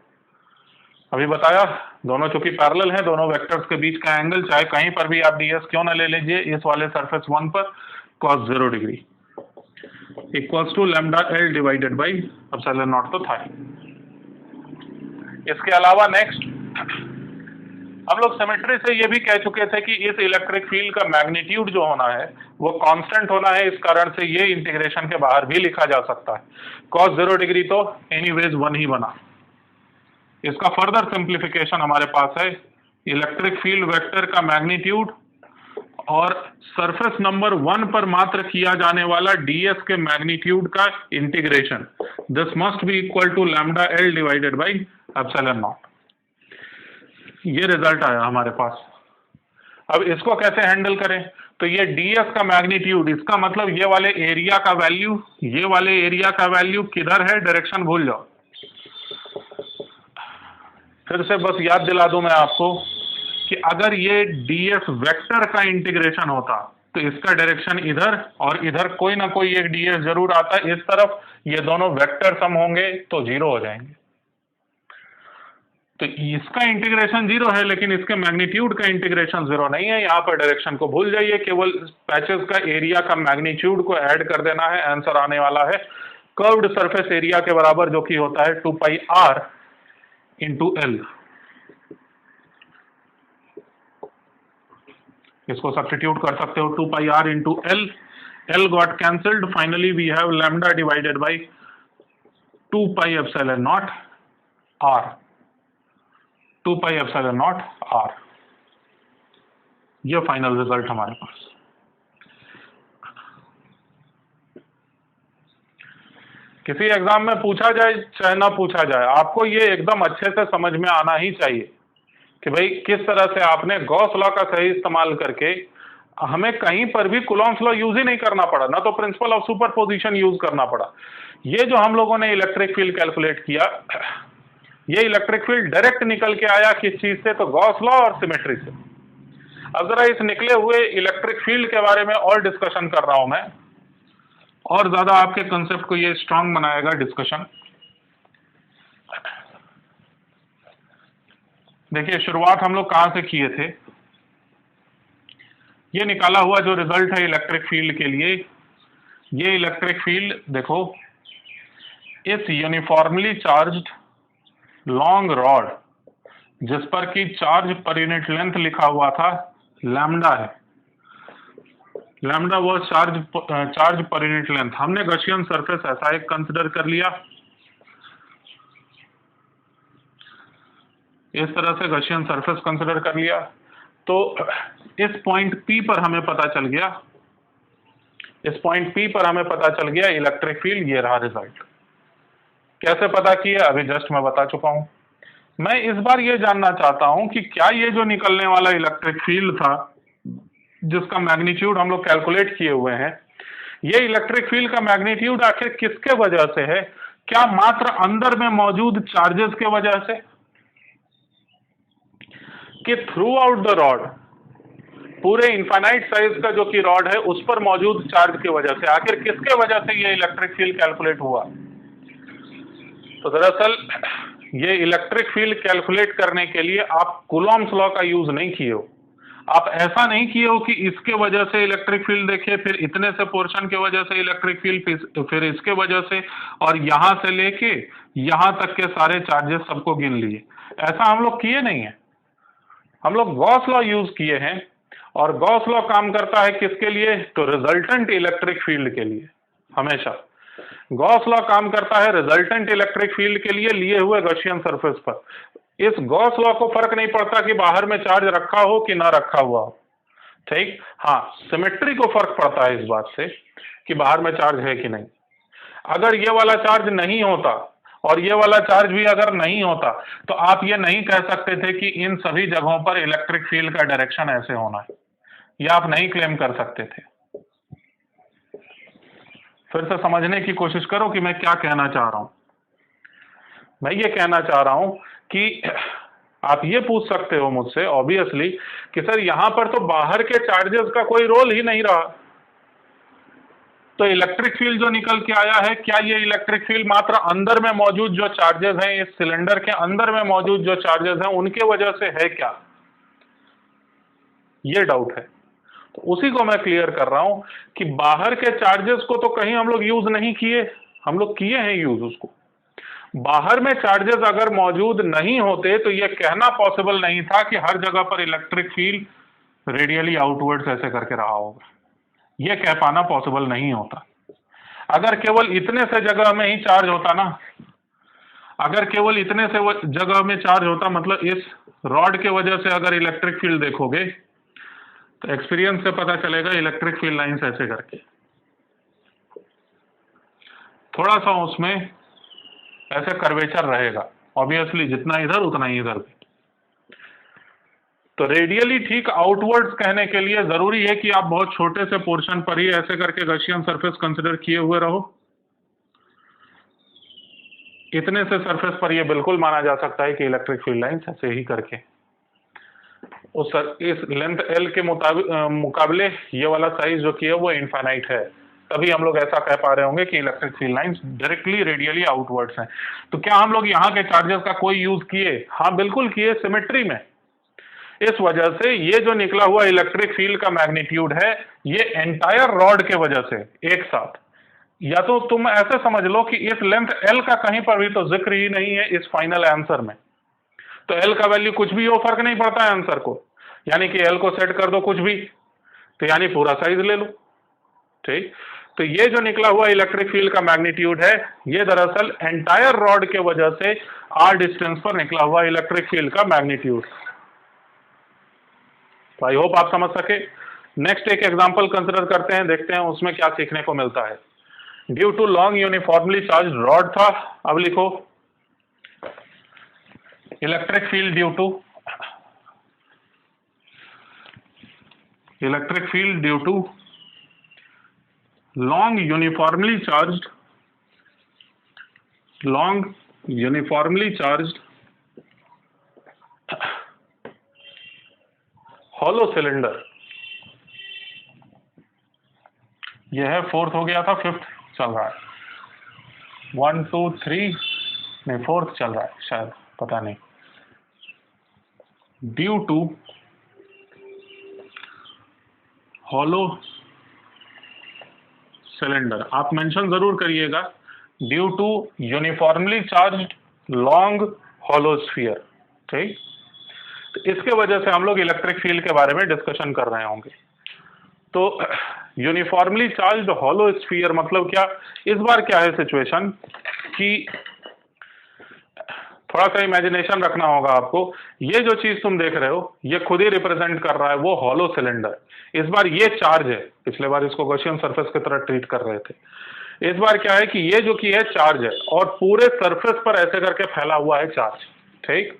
अभी बताया दोनों चूंकि पैरेलल हैं, दोनों वेक्टर्स के बीच का एंगल चाहे कहीं पर भी आप ds क्यों ना ले लीजिए, इस वाले सरफेस 1 पर cos 0 degree equals to lambda L divided by epsilon naught तो था। इसके अलावा नेक्स्ट हम लोग सिमेट्री से ये भी कह चुके थे कि इस इलेक्ट्रिक फील्ड का मैग्नीट्यूड जो होना है वो कांस्टेंट होना है। इस कारण से ये इंटीग्रेशन के बाहर भी लिखा जा सकता है। cos 0 डिग्री तो एनीवेज 1 ही बना। इसका फर्दर सिंप्लीफिकेशन हमारे पास है इलेक्ट्रिक फील्ड वेक्टर का मैग्नीट्यूड और सरफेस नंबर 1 पर मात्र किया जाने वाला ds के मैग्नीट्यूड का integration, this must be equal to lambda L divided by epsilon naught. ये रिजल्ट आया हमारे पास। अब इसको कैसे हैंडल करें? तो ये ds का मैग्नीट्यूड, इसका मतलब ये वाले एरिया का वैल्यू, ये वाले एरिया का वैल्यू किधर है, डायरेक्शन भूल जाओ। फिर से बस याद दिला दूं मैं आपको कि अगर ये ds वेक्टर का इंटीग्रेशन होता तो इसका डायरेक्शन इधर और इधर कोई ना कोई एक ds जरूर आता इस तरफ, ये दोनों वेक्टर सम होंगे तो 0 हो जाएंगे। तो इसका इंटीग्रेशन 0 है लेकिन इसके मैग्नीट्यूड का इंटीग्रेशन 0 नहीं है। यहाँ पर डायरेक्शन को भूल जाइए, केवल पैचेस का एरिया का मैग्नीट्यूड को ऐड कर देना है। आंसर आने वाला है कर्व्ड सरफेस एरिया के बराबर, जो कि होता है 2 पाई r इंटू L। इसको सब्स्टिट्यूट कर सकते हो 2 pi r into L, L got cancelled, finally we have lambda divided by 2 pi epsilon naught r, 2 pi epsilon naught r। ये फाइनल रिजल्ट हमारे पास। किसी एग्जाम में पूछा जाए चाहे ना पूछा जाए, आपको ये एकदम अच्छे से समझ में आना ही चाहिए कि भाई किस तरह से आपने गॉस लॉ का सही इस्तेमाल करके, हमें कहीं पर भी कूलॉम्स लॉ यूज ही नहीं करना पड़ा, ना तो प्रिंसिपल ऑफ सुपरपोजिशन यूज करना पड़ा। ये जो हम लोगों ने इलेक्ट्रिक फील्ड कैलकुलेट किया, ये इलेक्ट्रिक फील्ड डायरेक्ट निकल के आया किस चीज से, तो गॉस लॉ और सिमेट्री से। अब जरा इस निकले हुए इलेक्ट्रिक फील्ड के बारे में और डिस्कशन कर रहा हूं मैं। और ज्यादा आपके कंसेप्ट को ये स्ट्रांग बनाएगा डिस्कशन। देखिए शुरुआत हम लोग कहां से किए थे, ये निकाला हुआ जो रिजल्ट है इलेक्ट्रिक फील्ड के लिए, ये इलेक्ट्रिक फील्ड देखो, इस यूनिफॉर्मली चार्ज्ड लॉन्ग रॉड जिस पर कि चार्ज पर यूनिट लेंथ लिखा हुआ था लैम्डा है, लैम्डा वो चार्ज पर यूनिट लेंथ, हमने गॉसियन सरफेस ऐसा एक कंसिडर कर लिया, इस तरह से गॉसियन सरफेस कंसिडर कर लिया। तो इस पॉइंट P पर हमें पता चल गया, इस पॉइंट P पर हमें पता चल गया इलेक्ट्रिक फील्ड, ये रहा रिजल्ट। कैसे पता किया अभी जस्ट मैं बता चुका हूं। मैं इस बार ये जानना चाहता हूं कि क्या ये जो निकलने वाला इलेक्ट्रिक फील्ड था जिसका मैग्नीट्यूड हम लोग कैलकुलेट किए हुए हैं, ये इलेक्ट्रिक फील्ड का मैग्नीट्यूड आखिर किसके वजह से है? क्या मात्र अंदर में मौजूद चार्जेस के वजह से, कि थ्रू आउट द रॉड, पूरे इनफाइनाइट साइज का जो कि रॉड है उस पर मौजूद चार्ज की वजह से, आखिर किसके वजह से ये इलेक्ट्रिक फील्ड कैलकुलेट हुआ? तो दरअसल ये इलेक्ट्रिक फील्ड कैलकुलेट करने के लिए आप कूलॉम्स लॉ का यूज नहीं किए हो, आप ऐसा नहीं किए हो कि इसके वजह से इलेक्ट्रिक फील्ड देखिए, फिर इतने से पोर्शन के वजह से इलेक्ट्रिक फील्ड, फिर इसके वजह से, और यहां से लेके यहां तक के सारे चार्जेस सबको गिन लिए, ऐसा हम लोग किए नहीं है। हम लोग गॉस लॉ यूज किए हैं, और गॉस लॉ काम करता है किसके लिए? तो रिजल्टेंट इलेक्ट्रिक फील्ड के लिए। हमेशा गॉस लॉ काम करता है रिजल्टेंट इलेक्ट्रिक फील्ड के लिए लिए हुए गॉसियन सरफेस पर। इस गॉस लॉ को फर्क नहीं पड़ता कि बाहर में चार्ज रखा हो कि ना रखा हुआ हो, ठीक। हाँ, सिमेट्री को फर्क पड़ता है इस बात से कि बाहर में चार्ज है कि नहीं। अगर ये वाला चार्ज नहीं होता और ये वाला चार्ज भी अगर नहीं होता तो आप ये नहीं कह सकते थे कि इन सभी जगहों पर इलेक्ट्रिक फील्ड का डायरेक्शन ऐसे होना है, ये आप नहीं क्लेम कर सकते थे। फिर से समझने की कोशिश करो कि मैं क्या कहना चाह रहा हूं। मैं ये कहना चाह रहा हूं कि आप ये पूछ सकते हो मुझसे ऑब्वियसली कि सर यहां पर तो बाहर के चार्जेस का कोई रोल ही नहीं रहा, तो इलेक्ट्रिक फील्ड जो निकल के आया है, क्या ये इलेक्ट्रिक फील्ड मात्र अंदर में मौजूद जो चार्जेस हैं, इस सिलेंडर के अंदर में मौजूद जो चार्जेस हैं उनके वजह से है क्या? ये डाउट है। तो उसी को मैं क्लियर कर रहा हूं कि बाहर के चार्जेस को तो कहीं हम लोग यूज नहीं किए, हम लोग किए हैं यूज उसको। बाहर में चार्जेस अगर मौजूद नहीं होते तो यह कहना पॉसिबल नहीं था कि हर जगह पर इलेक्ट्रिक फील्ड रेडियली आउटवर्ड्स ऐसे करके रहा होगा, यह कह पाना पॉसिबल नहीं होता। अगर केवल इतने से जगह में ही चार्ज होता ना, अगर केवल इतने से जगह में चार्ज होता, मतलब इस रॉड के वजह से अगर इलेक्ट्रिक फील्ड देखोगे तो एक्सपीरियंस से पता चलेगा इलेक्ट्रिक फील्ड लाइंस ऐसे करके, थोड़ा सा उसमें ऐसे कर्वेचर रहेगा, ऑब्वियसली जितना इधर उतना ही इधर भी। तो रेडियली ठीक आउटवर्ड्स कहने के लिए जरूरी है कि आप बहुत छोटे से पोर्शन पर ही ऐसे करके गॉसियन सरफेस कंसिडर किए हुए रहो। इतने से सरफेस पर यह बिल्कुल माना जा सकता है कि इलेक्ट्रिक फील्ड लाइंस ऐसे ही करके इस लेंथ एल के मुकाबले ये वाला साइज जो कि है वो इनफाइनाइट है, तभी हम लोग ऐसा कह पा रहे होंगे कि electric field lines directly radially outwards हैं। तो क्या हम लोग यहाँ के चार्जेस का कोई यूज किए? हाँ बिल्कुल किए, सिमेट्री में। इस वजह से ये जो निकला हुआ इलेक्ट्रिक फील्ड का मैग्नीट्यूड है, ये एंटायर रॉड के वजह से एक साथ, या तो तुम ऐसे समझ लो कि इस लेंथ एल का कहीं पर भी तो जिक्र ही नहीं है इस फाइनल आंसर में, तो एल का वैल्यू कुछ भी हो फर्क नहीं पड़ता है आंसर को, यानी कि एल को सेट कर दो कुछ भी, तो यानी पूरा साइज ले लो, ठीक। तो ये जो निकला हुआ इलेक्ट्रिक फील्ड का मैग्नीट्यूड है, ये दरअसल एंटायर रॉड के वजह से आर डिस्टेंस पर निकला हुआ इलेक्ट्रिक फील्ड का मैग्नीट्यूड। तो आई होप आप समझ सके। नेक्स्ट एक एग्जांपल कंसिडर करते हैं, देखते हैं उसमें क्या सीखने को मिलता है। Due to long uniformly charge rod था, अब लिखो electric field due to long uniformly charged hollow cylinder ये है फोर्थ हो गया था, फिफ्थ चल रहा है, 1 2 3 नहीं फोर्थ चल रहा है शायद, पता नहीं। ड्यू टू हॉलो सिलेंडर, आप मेंशन जरूर करिएगा, due to uniformly charged long hollow sphere, ठीक। तो इसके वजह से हम लोग इलेक्ट्रिक फील्ड के बारे में डिस्कशन कर रहे होंगे। तो यूनिफॉर्मली चार्ज्ड हॉलो स्फीयर मतलब क्या, इस बार क्या है सिचुएशन कि थोड़ा सा इमेजिनेशन रखना होगा आपको, ये जो चीज तुम देख रहे हो ये खुद ही रिप्रेजेंट कर रहा है वो हॉलो सिलेंडर। इस बार ये चार्ज है, पिछले बार इसको गॉसियन सरफेस की तरह ट्रीट कर रहे थे, इस बार क्या है कि ये जो कि है चार्ज है और पूरे सरफेस पर ऐसे करके फैला हुआ है चार्ज, ठीक।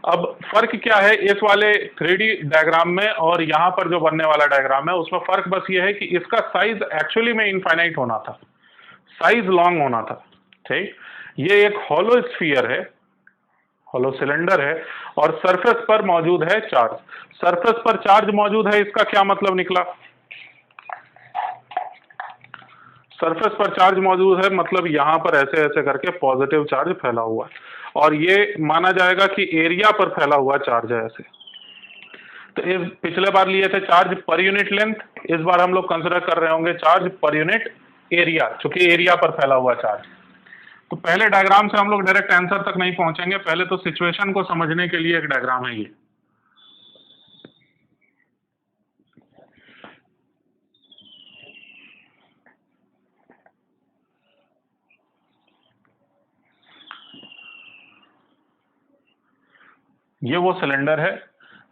अब फर्क क्या है इस वाले 3D डायग्राम में और यहाँ पर जो बनने वाला डायग्राम है, उसमें फर्क बस ये है कि इसका साइज एक्चुअली में इनफाइनाइट होना था, साइज लॉन्ग होना था, ठीक। ये एक हॉलो स्फीयर है, हॉलो सिलेंडर है और सरफेस पर मौजूद है चार्ज। सरफेस पर चार्ज मौजूद है, इसका क्या मतलब निकला, सरफेस पर चार्ज मौजूद है मतलब यहां पर ऐसे ऐसे करके पॉजिटिव चार्ज फैला हुआ है और ये माना जाएगा कि एरिया पर फैला हुआ चार्ज है ऐसे। तो इस पिछले बार लिए थे चार्ज पर यूनिट लेंथ, इस बार हम लोग कंसिडर कर रहे होंगे चार्ज पर यूनिट एरिया, चूंकि एरिया पर फैला हुआ चार्ज। तो पहले डायग्राम से हम लोग डायरेक्ट आंसर तक नहीं पहुंचेंगे, पहले तो सिचुएशन को समझने के लिए एक डायग्राम है ये वो सिलेंडर है।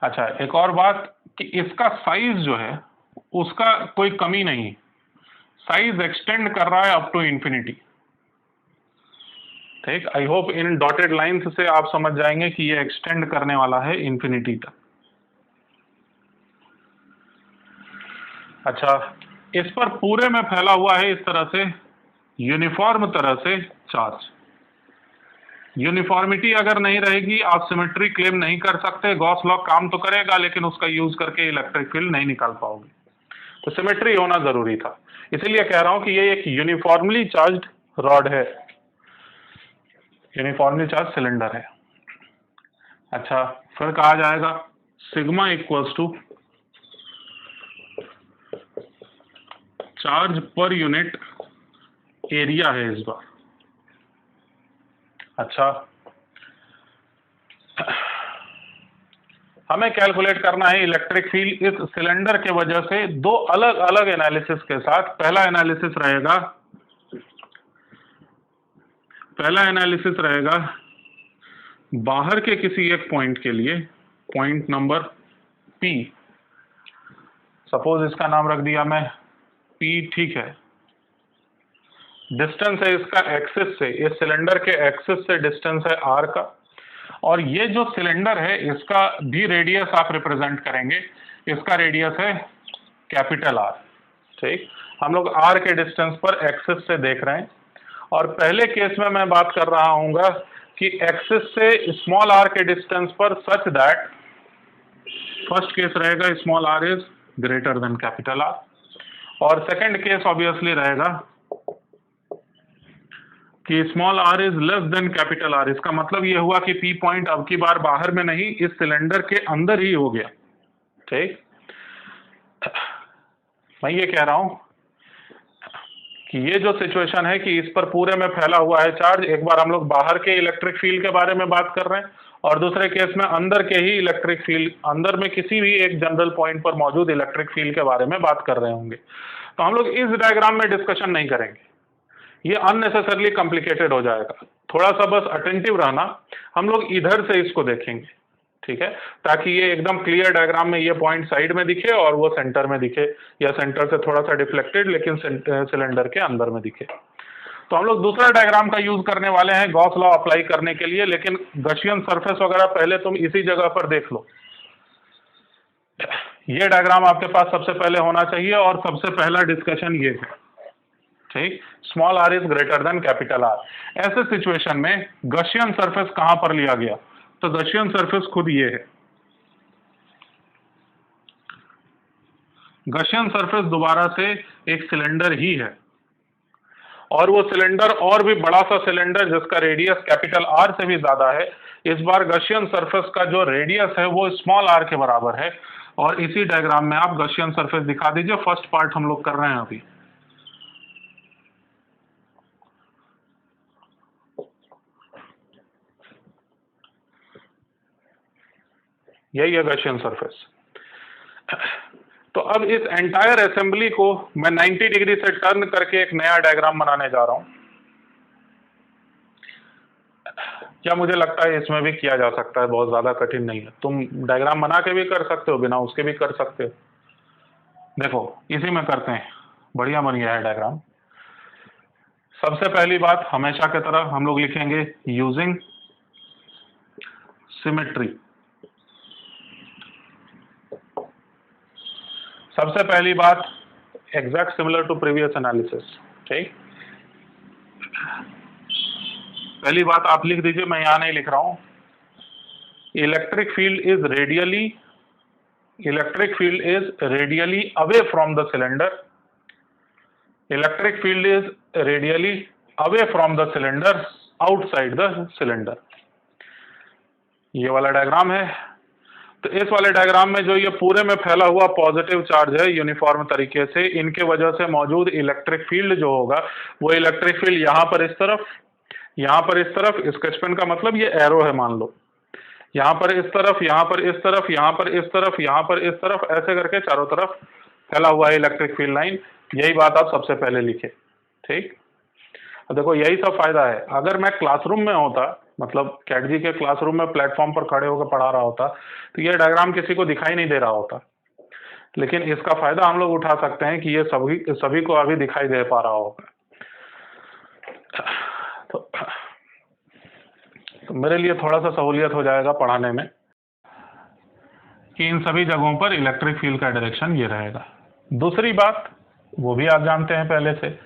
अच्छा, एक और बात कि इसका साइज जो है उसका कोई कमी नहीं, साइज एक्सटेंड कर रहा है अप टू इंफिनिटी, ठीक। I hope in dotted lines से आप समझ जाएंगे कि ये एक्सटेंड करने वाला है इंफिनिटी तक। अच्छा, इस पर पूरे में फैला हुआ है इस तरह से यूनिफॉर्म तरह से चार्ज। यूनिफॉर्मिटी अगर नहीं रहेगी आप सिमेट्री क्लेम नहीं कर सकते, गॉस लॉ काम तो करेगा लेकिन उसका यूज करके इलेक्ट्रिक फील्ड नहीं निकाल पाओगे, तो सिमेट्री होना जरूरी था। इसीलिए कह रहा हूं कि ये एक यूनिफॉर्मली चार्ज्ड रॉड है, यूनिफॉर्मली चार्ज सिलेंडर है। अच्छा, फिर कहा जाएगा सिग्मा इक्वल्स टू चार्ज पर यूनिट एरिया है इस बार। अच्छा, हमें कैलकुलेट करना है इलेक्ट्रिक फील्ड इस सिलेंडर के वजह से दो अलग अलग एनालिसिस के साथ। पहला एनालिसिस रहेगा बाहर के किसी एक पॉइंट के लिए, पॉइंट नंबर P, सपोज इसका नाम रख दिया मैं P, ठीक है। डिस्टेंस है इसका एक्सिस से, इस सिलेंडर के एक्सिस से डिस्टेंस है r का, और ये जो सिलेंडर है इसका भी रेडियस आप रिप्रेजेंट करेंगे, इसका रेडियस है कैपिटल R, ठीक। हम लोग r के डिस्टेंस पर एक्सिस से देख रहे हैं और पहले केस में मैं बात कर रहा हूँगा कि एक्सिस से स्मॉल r के डिस्टेंस पर सच दैट फर्स्ट केस रहेगा small r is greater than capital R और सेकंड केस ऑब्वियसली रहेगा कि small r is less than capital R। इसका मतलब ये हुआ कि P पॉइंट अब की बार बाहर में नहीं, इस सिलेंडर के अंदर ही हो गया, ठीक। मैं ये कह रहा हूं कि ये जो सिचुएशन है कि इस पर पूरे में फैला हुआ है चार्ज, एक बार हम लोग बाहर के इलेक्ट्रिक फील्ड के बारे में बात कर रहे हैं और दूसरे केस में अंदर के ही इलेक्ट्रिक फील्ड, अंदर में किसी भी एक जनरल पॉइंट पर मौजूद इलेक्ट्रिक फील्ड के बारे में बात कर रहे होंगे। तो हम लोग इस डायग्राम में डिस्कशन नहीं करेंगे, ये अननेसेसरली कॉम्प्लिकेटेड हो जाएगा। थोड़ा सा बस अटेंटिव रहना, हम लोग इधर से इसको देखेंगे, ठीक है, ताकि ये एकदम क्लियर डायग्राम में ये पॉइंट साइड में दिखे और वो सेंटर में दिखे, या सेंटर से थोड़ा सा डिफ्लेक्टेड लेकिन सिलेंडर के अंदर में दिखे। तो हम लोग दूसरा डायग्राम का यूज करने वाले हैं गॉस लॉ अप्लाई करने के लिए, लेकिन गॉसियन सरफेस वगैरह पहले तुम इसी जगह पर देख लो। ये डायग्राम आपके पास सबसे पहले होना चाहिए और सबसे पहला डिस्कशन ये है, ठीक। Small r is greater than capital R। ऐसे सिचुएशन में गॉसियन सरफेस कहां पर लिया गया, तो गॉसियन सरफेस खुद ये है। गॉसियन सरफेस दोबारा से एक सिलेंडर ही है, और वो सिलेंडर और भी बड़ा सा सिलेंडर जिसका रेडियस कैपिटल आर से भी ज्यादा है। इस बार गॉसियन सरफेस का जो रेडियस है वो स्मॉल आर के बराबर है, और इसी डायग्राम में आप गॉसियन सरफेस दिखा दीजिए। फर्स्ट पार्ट हम लोग कर रहे हैं अभी। यही है गॉसियन सरफेस। तो अब इस एंटायर असेंबली को मैं 90 डिग्री से टर्न करके एक नया डायग्राम बनाने जा रहा हूं। क्या मुझे लगता है इसमें भी किया जा सकता है, बहुत ज्यादा कठिन नहीं है। तुम डायग्राम बना के भी कर सकते हो, बिना उसके भी कर सकते हो। देखो इसी में करते हैं, बढ़िया बन गया है डायग्राम। सबसे पहली बात, हमेशा की तरह हम लोग लिखेंगे यूजिंग सिमेट्री। सबसे पहली बात, exact similar to previous analysis. ठीक, पहली बात आप लिख दीजिए, मैं यहां नहीं लिख रहा हूं। Electric field is radially away from the cylinder. Electric field is radially away from the cylinder outside the cylinder. ये वाला डायग्राम है। तो इस वाले डायग्राम में जो ये पूरे में फैला हुआ पॉजिटिव चार्ज है यूनिफॉर्म तरीके से, इनके वजह से मौजूद इलेक्ट्रिक फील्ड जो होगा वो इलेक्ट्रिक फील्ड यहां पर इस तरफ, यहां पर इस तरफ, स्केच पेन का मतलब ये एरो है मान लो, यहां पर इस तरफ, यहां पर इस तरफ, यहां पर इस तरफ, यहां पर इस तरफ, ऐसे करके चारों तरफ फैला हुआ है इलेक्ट्रिक फील्ड लाइन। यही बात आप सबसे पहले लिखे। ठीक, अब देखो यही सब फायदा है। अगर मैं क्लासरूम में होता, मतलब कैटजी के क्लासरूम में प्लेटफॉर्म पर खड़े होकर पढ़ा रहा होता, तो ये डायग्राम किसी को दिखाई नहीं दे रहा होता। लेकिन इसका फायदा हम लोग उठा सकते हैं कि ये सभी को अभी दिखाई दे पा रहा होगा। तो मेरे लिए थोड़ा सा सहूलियत हो जाएगा पढ़ाने में कि इन सभी जगहों पर इलेक्ट्रिक फील्ड का डायरेक्शन ये रहेगा। दूसरी बात, वो भी आप जानते हैं पहले से,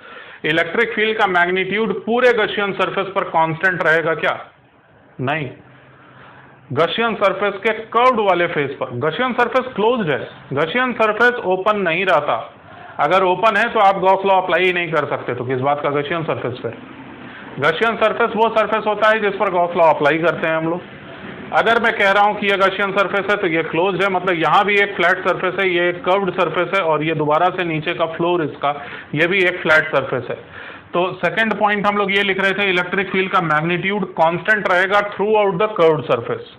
इलेक्ट्रिक फील्ड का मैग्नीट्यूड पूरे गॉसियन सरफेस पर कांस्टेंट रहेगा क्या? नहीं, गॉसियन सरफेस के कर्व्ड वाले फेस पर। गॉसियन सरफेस क्लोज्ड है, गॉसियन सरफेस ओपन नहीं रहता। अगर ओपन है तो आप गॉस लॉ अप्लाई ही नहीं कर सकते, तो किस बात का गॉसियन सरफेस पे? गॉसियन सरफेस वो सरफेस होता है जिस पर गॉस लॉ अप्लाई करते हैं हम लोग। अगर मैं कह रहा हूं कि ये गॉसियन सरफेस है तो ये क्लोज्ड है, मतलब यहां भी एक फ्लैट सरफेस है, ये एक कर्व्ड सरफेस है, और ये दोबारा से नीचे का फ्लोर इसका, ये भी एक फ्लैट सरफेस है। तो सेकंड पॉइंट हम लोग ये लिख रहे थे, इलेक्ट्रिक फील्ड का मैग्नीट्यूड कांस्टेंट रहेगा throughout the curved surface.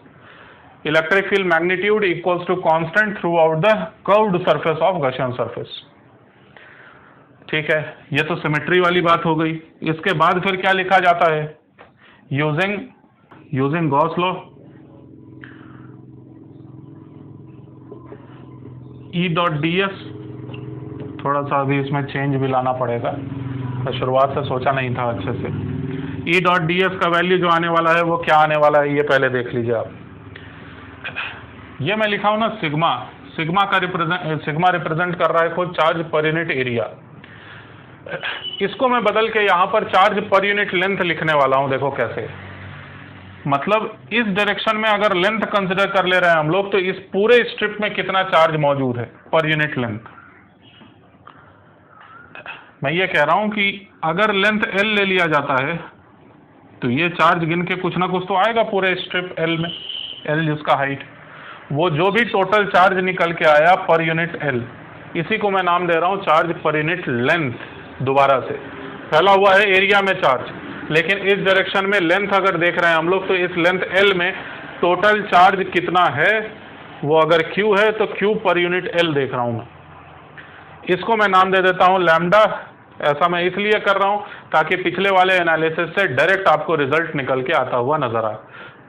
Electric field magnitude equals to constant throughout the curved surface of Gaussian surface. ठीक है, ये तो सिमेट्री वाली बात हो गई। इसके बाद फिर क्या लिखा जाता है? Using Gauss law, E dot D S. थोड़ा सा अभी इसमें चेंज भी लाना पड़ेगा, मैं शुरुआत से सोचा नहीं था अच्छे से। E डॉट डी एस का वैल्यू जो आने वाला है वो क्या आने वाला है, ये पहले देख लीजिए आप। ये मैं लिखा हूं ना सिग्मा, सिग्मा रिप्रेजेंट कर रहा है खुद चार्ज पर यूनिट एरिया। इसको मैं बदल के यहां पर चार्ज पर यूनिट लेंथ लिखने वाला हूं। देखो कैसे, मतलब इस डायरेक्शन में अगर लेंथ कंसिडर कर ले रहे हैं हम लोग, तो इस पूरे स्ट्रिप में कितना चार्ज मौजूद है पर यूनिट लेंथ। मैं ये कह रहा हूं कि अगर लेंथ L ले लिया जाता है तो ये चार्ज गिन के कुछ ना कुछ तो आएगा पूरे स्ट्रिप L में, L जिसका हाइट, वो जो भी टोटल चार्ज निकल के आया पर यूनिट L, इसी को मैं नाम दे रहा हूं चार्ज पर यूनिट लेंथ। दोबारा से फैला हुआ है एरिया में चार्ज, लेकिन इस डायरेक्शन में लेंथ अगर देख रहे हैं हम लोग, तो इस लेंथ L में टोटल चार्ज कितना है, वो अगर Q है तो Q पर यूनिट L देख रहा हूं मैं। इसको मैं नाम दे देता हूं लैम्डा। ऐसा मैं इसलिए कर रहा हूं ताकि पिछले वाले एनालिसिस से डायरेक्ट आपको रिजल्ट निकल के आता हुआ नजर आए।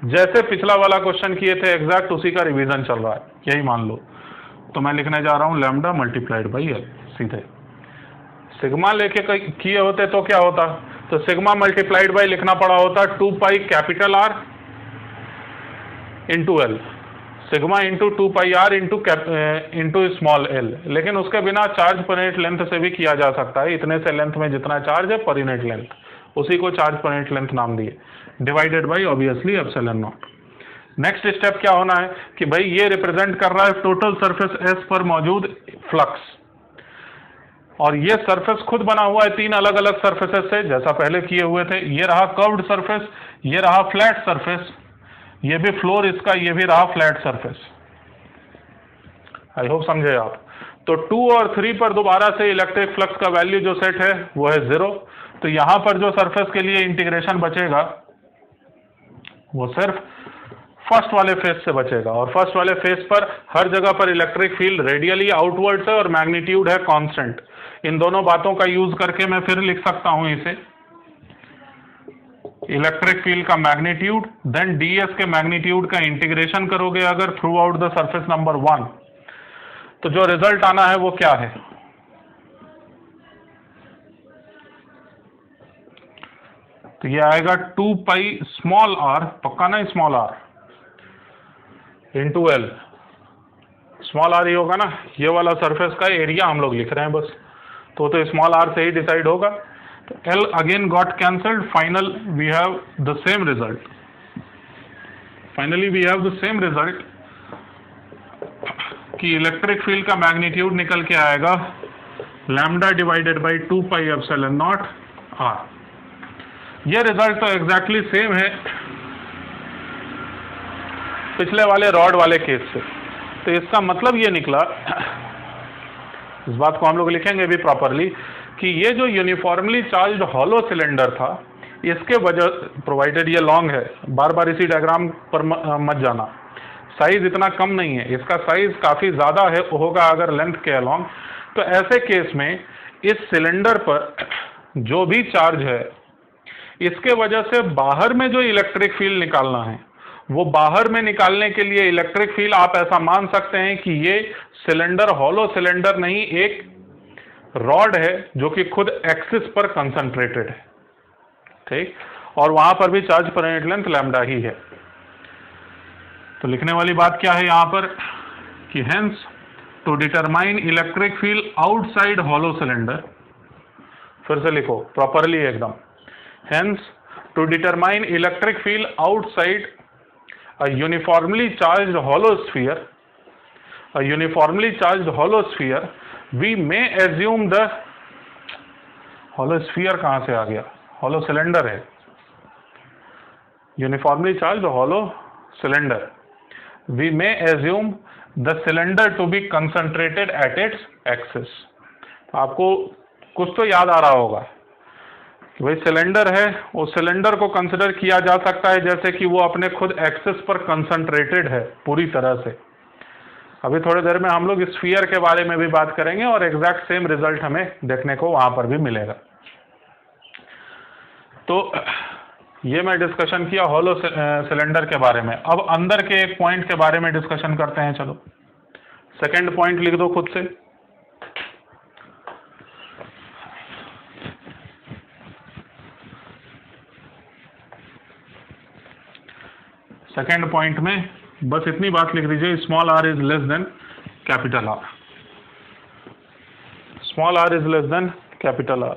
जैसे पिछला वाला क्वेश्चन किए थे एग्जैक्ट उसी का रिवीजन चल रहा है, यही मान लो। तो मैं लिखने जा रहा हूं लैम्डा मल्टीप्लाइड बाई L। सीधे सिग्मा लेके किए होते तो क्या होता, तो सिग्मा मल्टीप्लाइड बाई लिखना पड़ा होता 2 pi capital R into L, sigma into 2 pi R into small L। लेकिन उसके बिना चार्ज पर यूनिट लेंथ से भी किया जा सकता है। इतने से लेंथ में जितना चार्ज है पर यूनिट लेंथ, उसी को चार्ज पर यूनिट लेंथ नाम दिए, divided by obviously epsilon not. Next step क्या होना है कि भाई ये रिप्रेजेंट कर रहा है टोटल सरफेस S पर मौजूद फ्लक्स। और ये सरफेस खुद बना हुआ है 3 अलग अलग सरफेसेस से, जैसा पहले किए हुए थे। ये रहा कर्व्ड सरफेस, ये रहा फ्लैट सरफेस, ये भी फ्लोर इसका, ये भी रहा फ्लैट सरफेस। आई होप समझे आप। तो 2 और 3 पर दोबारा से इलेक्ट्रिक फ्लक्स का वैल्यू जो सेट है वो है 0। तो यहां पर जो सरफेस के लिए इंटीग्रेशन बचेगा वो सिर्फ फर्स्ट वाले फेस से बचेगा, और फर्स्ट वाले फेस पर हर जगह पर इलेक्ट्रिक फील्ड रेडियली आउटवर्ड है और मैग्नीट्यूड है कांस्टेंट। इन दोनों बातों का यूज करके मैं फिर लिख सकता हूं इसे, इलेक्ट्रिक फील्ड का मैग्नीट्यूड देन ds के मैग्नीट्यूड का इंटीग्रेशन करोगे अगर through out the surface number 1, तो जो रिजल्ट आना है वो क्या है, तो ये आएगा 2 पाई स्मॉल r, पक्का ना small r, into L. Small r ही होगा ना, ये वाला सरफेस का एरिया हम लोग लिख रहे हैं बस, तो स्मॉल r से ही डिसाइड होगा। तो L again got cancelled, final we have the same result, finally we have the same result कि इलेक्ट्रिक फील्ड का मैग्नीट्यूड निकल के आएगा lambda divided by 2 pi epsilon naught r। ये रिजल्ट तो एग्जैक्टली सेम है पिछले वाले रॉड वाले केस से। तो इसका मतलब ये निकला, इस बात को हम लोग लिखेंगे भी प्रॉपरली, कि ये जो यूनिफॉर्मली चार्ज्ड हॉलो सिलेंडर था, इसके वजह, प्रोवाइडेड ये लॉन्ग है, बार बार इसी डायग्राम पर मत जाना, साइज इतना कम नहीं है, इसका साइज काफी ज्यादा है होगा अगर लेंथ के अलॉन्ग। तो ऐसे केस में इस सिलेंडर पर जो भी चार्ज है, इसके वजह से बाहर में जो इलेक्ट्रिक फील्ड निकालना है, वो बाहर में निकालने के लिए इलेक्ट्रिक फील्ड आप ऐसा मान सकते हैं कि ये सिलेंडर हॉलो सिलेंडर नहीं, एक रॉड है जो कि खुद एक्सिस पर कंसंट्रेटेड है, ठीक, और वहां पर भी चार्ज पर यूनिट लेंथ लैम्डा ही है। तो लिखने वाली बात क्या है यहां पर कि hence to determine electric field outside hollow cylinder, फिर से लिखो प्रॉपरली एकदम, hence to determine electric field outside a uniformly charged hollow sphere, we may assume the hollow sphere कहां से आ गया, hollow cylinder है, uniformly charged hollow cylinder, we may assume the cylinder to be concentrated at its axis। आपको कुछ तो याद आ रहा होगा कि भाई सिलेंडर है, उस सिलेंडर को कंसिडर किया जा सकता है जैसे कि वो अपने खुद एक्सिस पर कंसंट्रेटेड है पूरी तरह से। अभी थोड़ी देर में हम लोग स्फीयर के बारे में भी बात करेंगे और एग्जैक्ट सेम रिजल्ट हमें देखने को वहां पर भी मिलेगा। तो ये मैं डिस्कशन किया हॉलो सिलेंडर के बारे में। अब अंदर के एक पॉइंट के बारे में डिस्कशन करते हैं। चलो सेकंड पॉइंट लिख दो खुद से। सेकेंड पॉइंट में बस इतनी बात लिख दीजिए, small r is less than capital R, small r is less than capital R।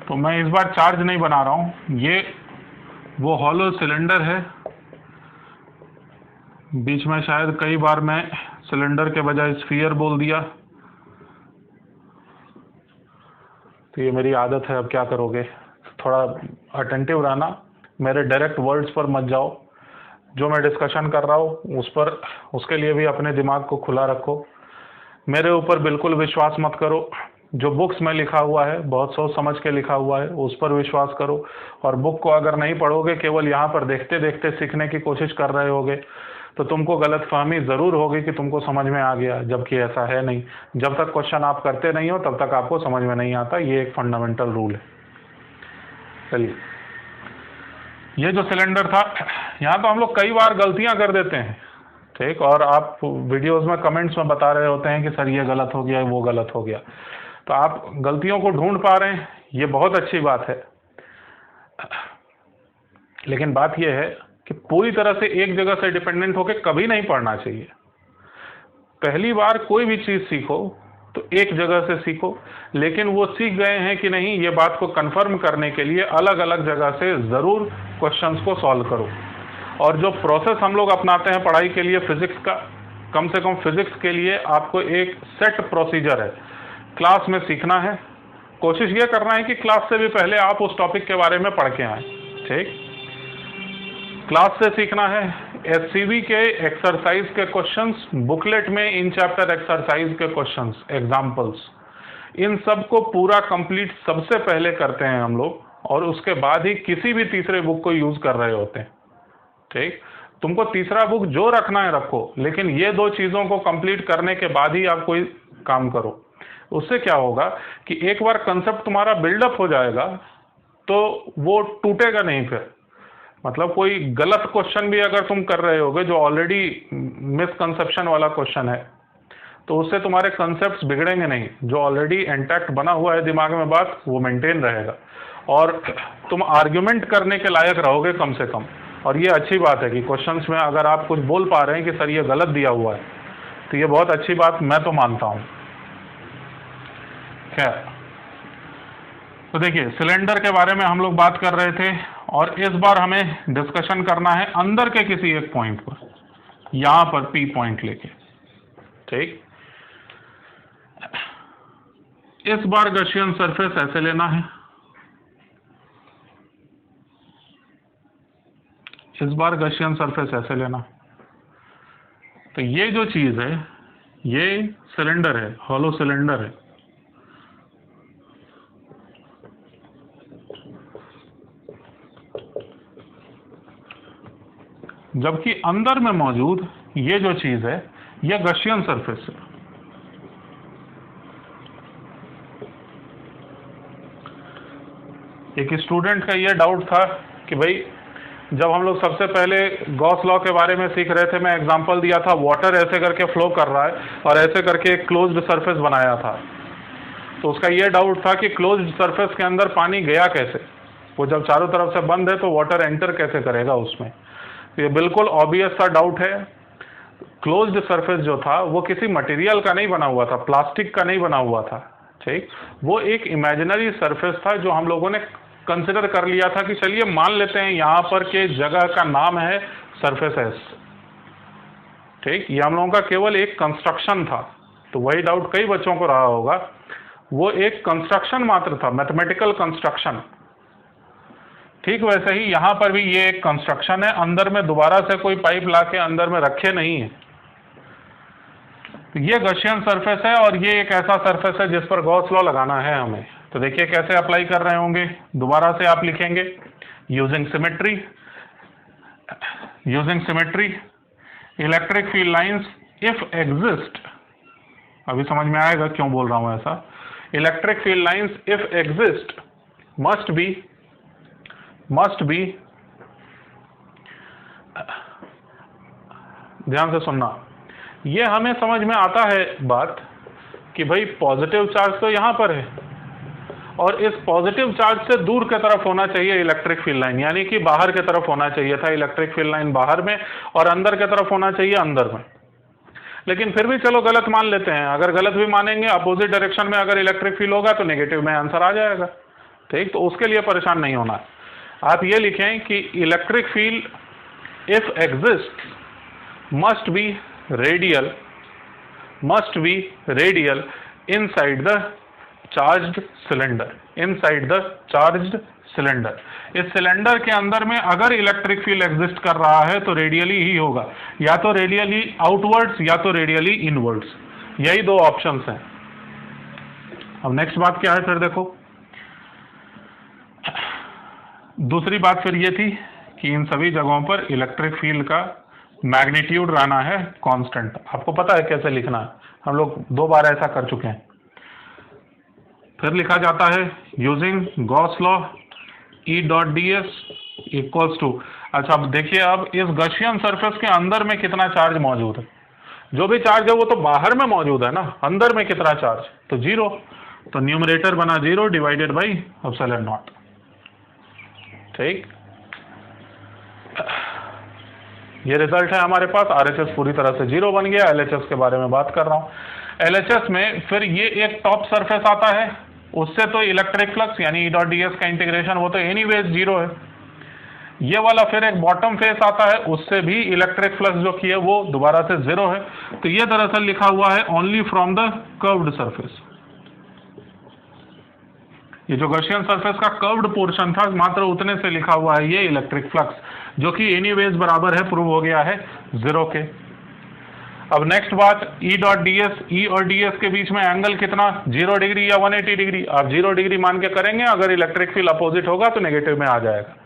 तो मैं इस बार चार्ज नहीं बना रहा हूं, ये वो हॉलो सिलेंडर है, बीच में शायद कई बार मैं सिलेंडर के बजाय स्फीयर बोल दिया, तो ये मेरी आदत है, अब क्या करोगे, थोड़ा अटेंटिव रहना, मेरे डायरेक्ट वर्ड्स पर मत जाओ, जो मैं डिस्कशन कर रहा हूँ उस पर, उसके लिए भी अपने दिमाग को खुला रखो, मेरे ऊपर बिल्कुल विश्वास मत करो, जो बुक्स में लिखा हुआ है बहुत सोच समझ के लिखा हुआ है उस पर विश्वास करो, और बुक को अगर नहीं पढ़ोगे, केवल यहाँ पर देखते देखते सीखने की कोशिश कर रहे होगे, तो तुमको गलतफहमी ज़रूर होगी कि तुमको समझ में आ गया, जबकि ऐसा है नहीं। जब तक क्वेश्चन आप करते नहीं हो तब तक आपको समझ में नहीं आता, ये एक फंडामेंटल रूल है। चलिए, ये जो सिलेंडर था, यहाँ तो हम लोग कई बार गलतियाँ कर देते हैं, ठीक, और आप वीडियोज़ में कमेंट्स में बता रहे होते हैं कि सर ये गलत हो गया, वो गलत हो गया, तो आप गलतियों को ढूंढ पा रहे हैं, ये बहुत अच्छी बात है। लेकिन बात यह है कि पूरी तरह से एक जगह से डिपेंडेंट होकर कभी नहीं पढ़ना चाहिए। पहली बार कोई भी चीज़ सीखो तो एक जगह से सीखो, लेकिन वो सीख गए हैं कि नहीं ये बात को कंफर्म करने के लिए अलग अलग जगह से ज़रूर क्वेश्चंस को सॉल्व करो। और जो प्रोसेस हम लोग अपनाते हैं पढ़ाई के लिए फिजिक्स का, कम से कम फिजिक्स के लिए आपको एक सेट प्रोसीजर है। क्लास में सीखना है, कोशिश ये करना है कि क्लास से भी पहले आप उस टॉपिक के बारे में पढ़ के आए। ठीक, क्लास से सीखना है। एससीबी के एक्सरसाइज के क्वेश्चंस, बुकलेट में इन चैप्टर एक्सरसाइज के क्वेश्चंस, एग्जाम्पल्स, इन सब को पूरा कंप्लीट सबसे पहले करते हैं हम लोग, और उसके बाद ही किसी भी तीसरे बुक को यूज कर रहे होते हैं। ठीक, तुमको तीसरा बुक जो रखना है रखो, लेकिन ये दो चीजों को कंप्लीट करने के बाद ही आप कोई काम करो। उससे क्या होगा कि एक बार कंसेप्ट तुम्हारा बिल्डअप हो जाएगा तो वो टूटेगा नहीं। फिर मतलब कोई गलत क्वेश्चन भी अगर तुम कर रहे होगे जो ऑलरेडी मिसकंसेप्शन वाला क्वेश्चन है, तो उससे तुम्हारे कंसेप्ट्स बिगड़ेंगे नहीं। जो ऑलरेडी इंटैक्ट बना हुआ है दिमाग में बात, वो मेंटेन रहेगा और तुम आर्ग्यूमेंट करने के लायक रहोगे कम से कम। और ये अच्छी बात है कि क्वेश्चंस में अगर आप कुछ बोल पा रहे हैं कि सर ये गलत दिया हुआ है, तो ये बहुत अच्छी बात मैं तो मानता हूँ। खैर, तो देखिए सिलेंडर के बारे में हम लोग बात कर रहे थे, और इस बार हमें डिस्कशन करना है अंदर के किसी एक पॉइंट पर, यहां पर पी पॉइंट लेके। ठीक, इस बार गॉसियन सरफेस ऐसे लेना है, इस बार गॉसियन सरफेस ऐसे लेना। तो ये जो चीज है ये सिलेंडर है, हॉलो सिलेंडर है। जबकि अंदर में मौजूद ये जो चीज है ये गॉसियन सरफेस है। एक स्टूडेंट का ये डाउट था कि भाई जब हम लोग सबसे पहले गॉस लॉ के बारे में सीख रहे थे, मैं एग्जांपल दिया था वाटर ऐसे करके फ्लो कर रहा है और ऐसे करके एक क्लोज्ड सरफेस बनाया था। तो उसका ये डाउट था कि क्लोज्ड सरफेस के अंदर पानी गया कैसे, वो जब चारों तरफ से बंद है तो वाटर एंटर कैसे करेगा उसमें। ये बिल्कुल ऑब्वियस सा डाउट है। क्लोज्ड सरफेस जो था वो किसी मटेरियल का नहीं बना हुआ था, प्लास्टिक का नहीं बना हुआ था। ठीक, वो एक इमेजिनरी सरफेस था जो हम लोगों ने कंसिडर कर लिया था कि चलिए मान लेते हैं यहाँ पर के जगह का नाम है सरफेस एस। ठीक, ये हम लोगों का केवल एक कंस्ट्रक्शन था। तो वही डाउट कई बच्चों को रहा होगा, वो एक कंस्ट्रक्शन मात्र था, मैथमेटिकल कंस्ट्रक्शन। ठीक वैसे ही यहाँ पर भी ये एक कंस्ट्रक्शन है, अंदर में दोबारा से कोई पाइप लाके अंदर में रखे नहीं है। तो ये गॉसियन सरफेस है और ये एक ऐसा सरफेस है जिस पर गॉस लॉ लगाना है हमें। तो देखिए कैसे अप्लाई कर रहे होंगे, दोबारा से आप लिखेंगे using symmetry, using symmetry electric field lines if exist. अभी समझ में आएगा क्यों बोल रहा हूं ऐसा। Electric field lines if exist must be, ध्यान से सुनना, ये हमें समझ में आता है बात कि भाई पॉजिटिव चार्ज तो यहां पर है और इस पॉजिटिव चार्ज से दूर की तरफ होना चाहिए इलेक्ट्रिक फील्ड लाइन, यानी कि बाहर की तरफ होना चाहिए था इलेक्ट्रिक फील्ड लाइन बाहर में, और अंदर की तरफ होना चाहिए अंदर में। लेकिन फिर भी चलो गलत मान लेते हैं। अगर गलत भी मानेंगे, अपोजिट डायरेक्शन में अगर इलेक्ट्रिक फील्ड होगा तो नेगेटिव में आंसर आ जाएगा। ठीक, तो उसके लिए परेशान नहीं होना। आप ये लिखें कि electric field if exist must be radial inside the charged cylinder, inside the charged cylinder. इस सिलेंडर के अंदर में अगर इलेक्ट्रिक फील्ड एग्जिस्ट कर रहा है तो रेडियली ही होगा, या तो रेडियली आउटवर्ड्स या तो रेडियली इनवर्ड्स। यही दो ऑप्शंस हैं। अब नेक्स्ट बात क्या है फिर देखो, दूसरी बात फिर ये थी कि इन सभी जगहों पर इलेक्ट्रिक फील्ड का मैग्नीट्यूड रहना है कांस्टेंट। आपको पता है कैसे लिखना है, हम लोग 2 बार ऐसा कर चुके हैं। फिर लिखा जाता है using Gauss law E dot ds equals to, अच्छा अब देखिए अब इस गॉसियन सरफेस के अंदर में कितना चार्ज मौजूद है। जो भी चार्ज है वो तो बाहर में मौजूद है ना, अंदर में कितना चार्ज, तो 0। तो न्यूमरेटर बना 0 डिवाइडेड बाई एप्सिलॉन नॉट। ठीक, ये रिजल्ट है हमारे पास। RHS पूरी तरह से 0 बन गया। LHS के बारे में बात कर रहा हूँ। LHS में फिर ये एक टॉप सरफेस आता है, उससे तो इलेक्ट्रिक फ्लक्स यानी E.ds का इंटीग्रेशन वो तो एनीवेज 0 है। ये वाला फिर एक बॉटम फेस आता है, उससे भी इलेक्ट्रिक फ्लक्स जो की है वो दोबारा से 0 है। तो ये दरअसल लिखा हुआ है only from the curved surface. ये जो गॉसियन सरफेस का कर्व्ड पोर्शन था मात्र उतने से लिखा हुआ है ये इलेक्ट्रिक फ्लक्स, जो कि एनीवेज बराबर है, प्रूव हो गया है 0 के। अब नेक्स्ट बात, E.ds, E और ds के बीच में एंगल कितना, 0 डिग्री या 180 डिग्री। आप 0 डिग्री मान के करेंगे, अगर इलेक्ट्रिक फील्ड अपोजिट होगा तो नेगेटिव में आ जाएगा।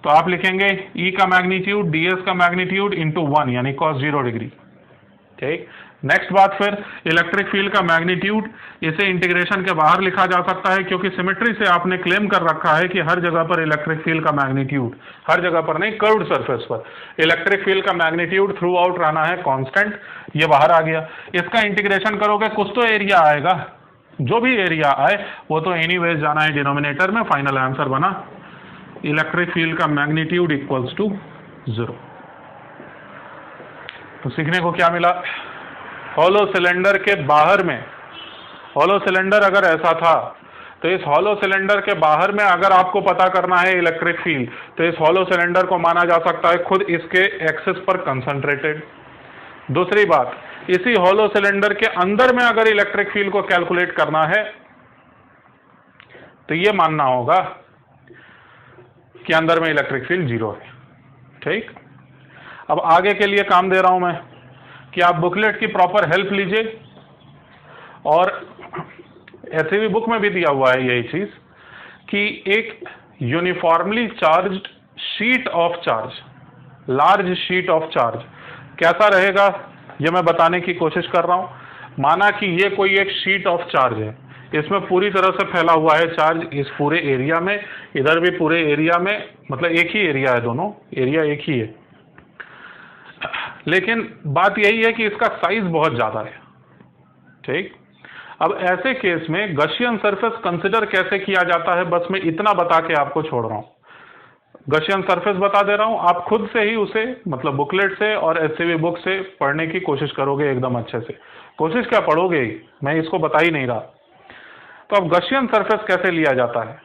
तो आप लिखेंगे E का मैग्नीट्यूड ds का मैग्नीट्यूड इंटू 1 यानी cos 0 डिग्री। ठीक। नेक्स्ट बात, फिर इलेक्ट्रिक फील्ड का मैग्नीट्यूड, इसे इंटीग्रेशन के बाहर लिखा जा सकता है, क्योंकि सिमेट्री से आपने क्लेम कर रखा है कि हर जगह पर इलेक्ट्रिक फील्ड का मैग्नीट्यूड, हर जगह पर नहीं, कर्व्ड सरफेस पर इलेक्ट्रिक फील्ड का मैग्नीट्यूड थ्रू आउट रहना है कांस्टेंट। ये बाहर आ गया। इसका इंटीग्रेशन करोगे कुछ तो एरिया आएगा, जो भी एरिया आए वो तो एनीवेज जाना है डिनोमिनेटर में। फाइनल आंसर बना इलेक्ट्रिक फील्ड का मैग्नीट्यूड इक्वल्स टू 0। तो सीखने को क्या मिला, हॉलो सिलेंडर के बाहर में, हॉलो सिलेंडर अगर ऐसा था तो इस हॉलो सिलेंडर के बाहर में अगर आपको पता करना है इलेक्ट्रिक फील्ड, तो इस हॉलो सिलेंडर को माना जा सकता है खुद इसके एक्सिस पर कंसंट्रेटेड। दूसरी बात, इसी हॉलो सिलेंडर के अंदर में अगर इलेक्ट्रिक फील्ड को कैलकुलेट करना है तो यह मानना होगा कि अंदर में इलेक्ट्रिक फील्ड 0 है। ठीक। अब आगे के लिए काम दे रहा हूं मैं कि आप बुकलेट की प्रॉपर हेल्प लीजिए, और ऐसे भी बुक में भी दिया हुआ है यही चीज कि एक uniformly charged sheet of charge, large sheet of charge कैसा रहेगा ये मैं बताने की कोशिश कर रहा हूं। माना कि ये कोई एक शीट ऑफ चार्ज है, इसमें पूरी तरह से फैला हुआ है चार्ज इस पूरे एरिया में, इधर भी पूरे एरिया में, मतलब एक ही एरिया है, दोनों एरिया एक ही है, लेकिन बात यही है कि इसका साइज बहुत ज्यादा है। ठीक। अब ऐसे केस में गॉसियन सरफेस कंसिडर कैसे किया जाता है, बस मैं इतना बता के आपको छोड़ रहा हूं। गॉसियन सरफेस बता दे रहा हूं, आप खुद से ही उसे मतलब बुकलेट से और एससीवी बुक से पढ़ने की कोशिश करोगे एकदम अच्छे से। कोशिश क्या, पढ़ोगे ही, मैं इसको बता ही नहीं रहा। तो अब गॉसियन सरफेस कैसे लिया जाता है,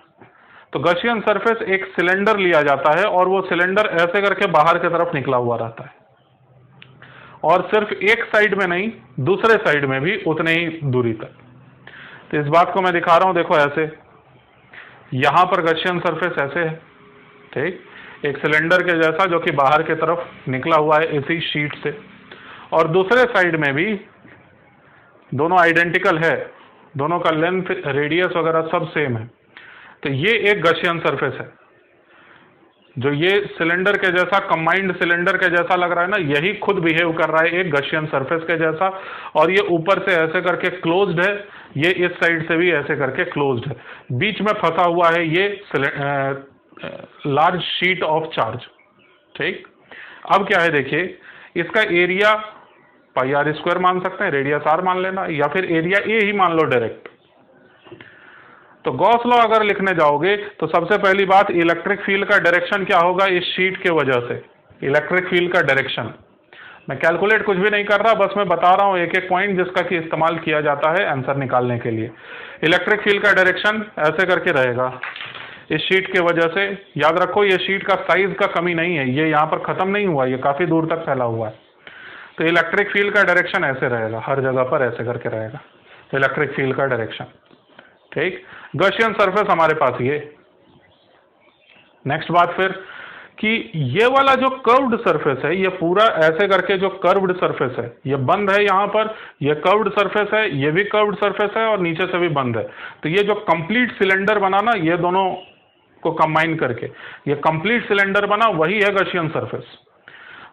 तो गॉसियन सरफेस एक सिलेंडर लिया जाता है और वो सिलेंडर ऐसे करके बाहर की तरफ निकला हुआ रहता है, और सिर्फ एक साइड में नहीं दूसरे साइड में भी उतने ही दूरी तक। तो इस बात को मैं दिखा रहा हूं, देखो ऐसे, यहां पर गॉसियन सरफेस ऐसे है। ठीक। एक सिलेंडर के जैसा जो कि बाहर की तरफ निकला हुआ है इसी शीट से, और दूसरे साइड में भी दोनों आइडेंटिकल है, दोनों का लेंथ रेडियस वगैरह सब सेम है। तो ये एक गॉसियन सरफेस है, जो ये सिलेंडर के जैसा, कंबाइंड सिलेंडर के जैसा लग रहा है ना, यही खुद बिहेव कर रहा है एक गॉसियन सरफेस के जैसा, और ये ऊपर से ऐसे करके क्लोज्ड है, ये इस साइड से भी ऐसे करके क्लोज्ड है, बीच में फंसा हुआ है ये लार्ज शीट ऑफ चार्ज। ठीक। अब क्या है, देखिए इसका एरिया पाई आर स्क्वायर मान सकते हैं, रेडियस r मान लेना, या फिर एरिया a ही मान लो डायरेक्ट। तो गॉस लॉ अगर लिखने जाओगे तो सबसे पहली बात, इलेक्ट्रिक फील्ड का डायरेक्शन क्या होगा इस शीट के वजह से, इलेक्ट्रिक फील्ड का डायरेक्शन। मैं कैलकुलेट कुछ भी नहीं कर रहा, बस मैं बता रहा हूं एक एक पॉइंट जिसका कि इस्तेमाल किया जाता है आंसर निकालने के लिए। इलेक्ट्रिक फील्ड का डायरेक्शन ऐसे करके रहेगा इस शीट के वजह से। याद रखो ये शीट का साइज का कमी नहीं है, ये यहाँ पर खत्म नहीं हुआ, ये काफी दूर तक फैला हुआ है। तो इलेक्ट्रिक फील्ड का डायरेक्शन ऐसे रहेगा, हर जगह पर ऐसे करके रहेगा इलेक्ट्रिक फील्ड का डायरेक्शन। ठीक। गॉसियन सरफेस हमारे पास ये। नेक्स्ट बात फिर कि ये वाला जो कर्व्ड सरफेस है, ये पूरा ऐसे करके जो कर्व्ड सरफेस है, ये बंद है यहाँ पर, ये कर्व्ड सरफेस है, ये भी कर्व्ड सरफेस है और नीचे से भी बंद है। तो ये जो कंप्लीट सिलेंडर बना ना, ये दोनों को कंबाइन करके ये कंप्लीट सिलेंडर बना, वही है गॉसियन सरफेस।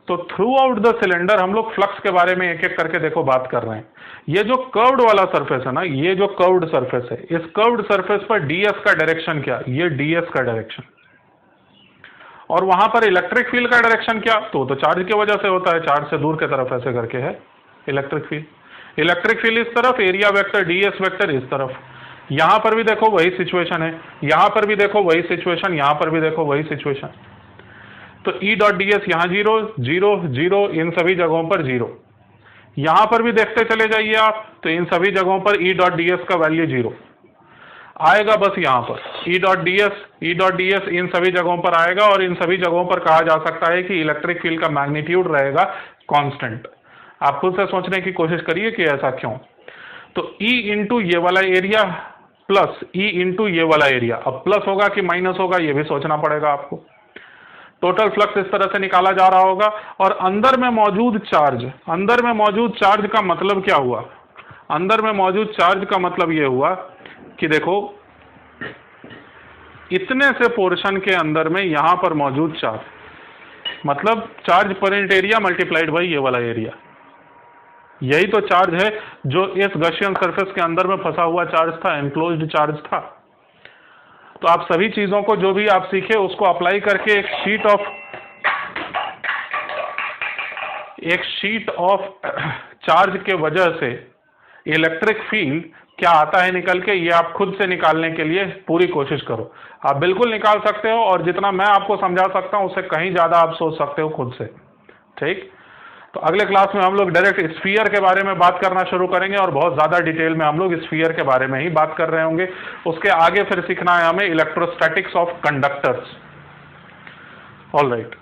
तो थ्रू आउट द सिलेंडर हम लोग फ्लक्स के बारे में एक एक करके देखो बात कर रहे हैं। ये जो कर्व्ड वाला सरफेस है ना, ये जो कर्व्ड सरफेस है, इस कर्व्ड सरफेस पर ds का डायरेक्शन क्या, ये ds का डायरेक्शन, और वहां पर इलेक्ट्रिक फील्ड का डायरेक्शन क्या, तो चार्ज की वजह से होता है, चार्ज से दूर की तरफ ऐसे करके है इलेक्ट्रिक फील्ड। इलेक्ट्रिक फील्ड इस तरफ, एरिया वेक्टर ds वेक्टर इस तरफ। यहां पर भी देखो वही सिचुएशन है, यहां पर भी देखो वही सिचुएशन, यहां पर भी देखो वही सिचुएशन। तो ई डॉट डी एस यहाँ 0 0 0, इन सभी जगहों पर 0। यहां पर भी देखते चले जाइए आप, तो इन सभी जगहों पर ई डॉट डी एस का वैल्यू 0 आएगा। बस यहां पर ई डॉट डी एस इन सभी जगहों पर आएगा, और इन सभी जगहों पर कहा जा सकता है कि इलेक्ट्रिक फील्ड का मैग्नीट्यूड रहेगा कांस्टेंट। आप खुद से सोचने की कोशिश करिए कि ऐसा क्यों। तो ई इंटू ये वाला एरिया प्लस ई इंटू ये वाला एरिया, अब प्लस होगा कि माइनस होगा ये भी सोचना पड़ेगा आपको। टोटल फ्लक्स इस तरह से निकाला जा रहा होगा, और अंदर में मौजूद चार्ज का मतलब क्या हुआ? अंदर में मौजूद चार्ज का मतलब ये हुआ कि देखो, इतने से पोर्शन के अंदर में यहां पर मौजूद चार्ज, मतलब चार्ज पर यूनिट एरिया मल्टीप्लाइड बाई ये वाला एरिया, यही तो चार्ज है जो इस गॉसियन सरफेस के अंदर में फंसा हुआ चार्ज था, एनक्लोज्ड चार्ज था। तो आप सभी चीजों को जो भी आप सीखे उसको अप्लाई करके एक शीट ऑफ चार्ज के वजह से इलेक्ट्रिक फील्ड क्या आता है निकल के, ये आप खुद से निकालने के लिए पूरी कोशिश करो। आप बिल्कुल निकाल सकते हो, और जितना मैं आपको समझा सकता हूं उससे कहीं ज्यादा आप सोच सकते हो खुद से। ठीक, तो अगले क्लास में हम लोग डायरेक्ट स्फीयर के बारे में बात करना शुरू करेंगे, और बहुत ज़्यादा डिटेल में हम लोग स्फीयर के बारे में ही बात कर रहे होंगे। उसके आगे फिर सीखना है हमें electrostatics of conductors. All right.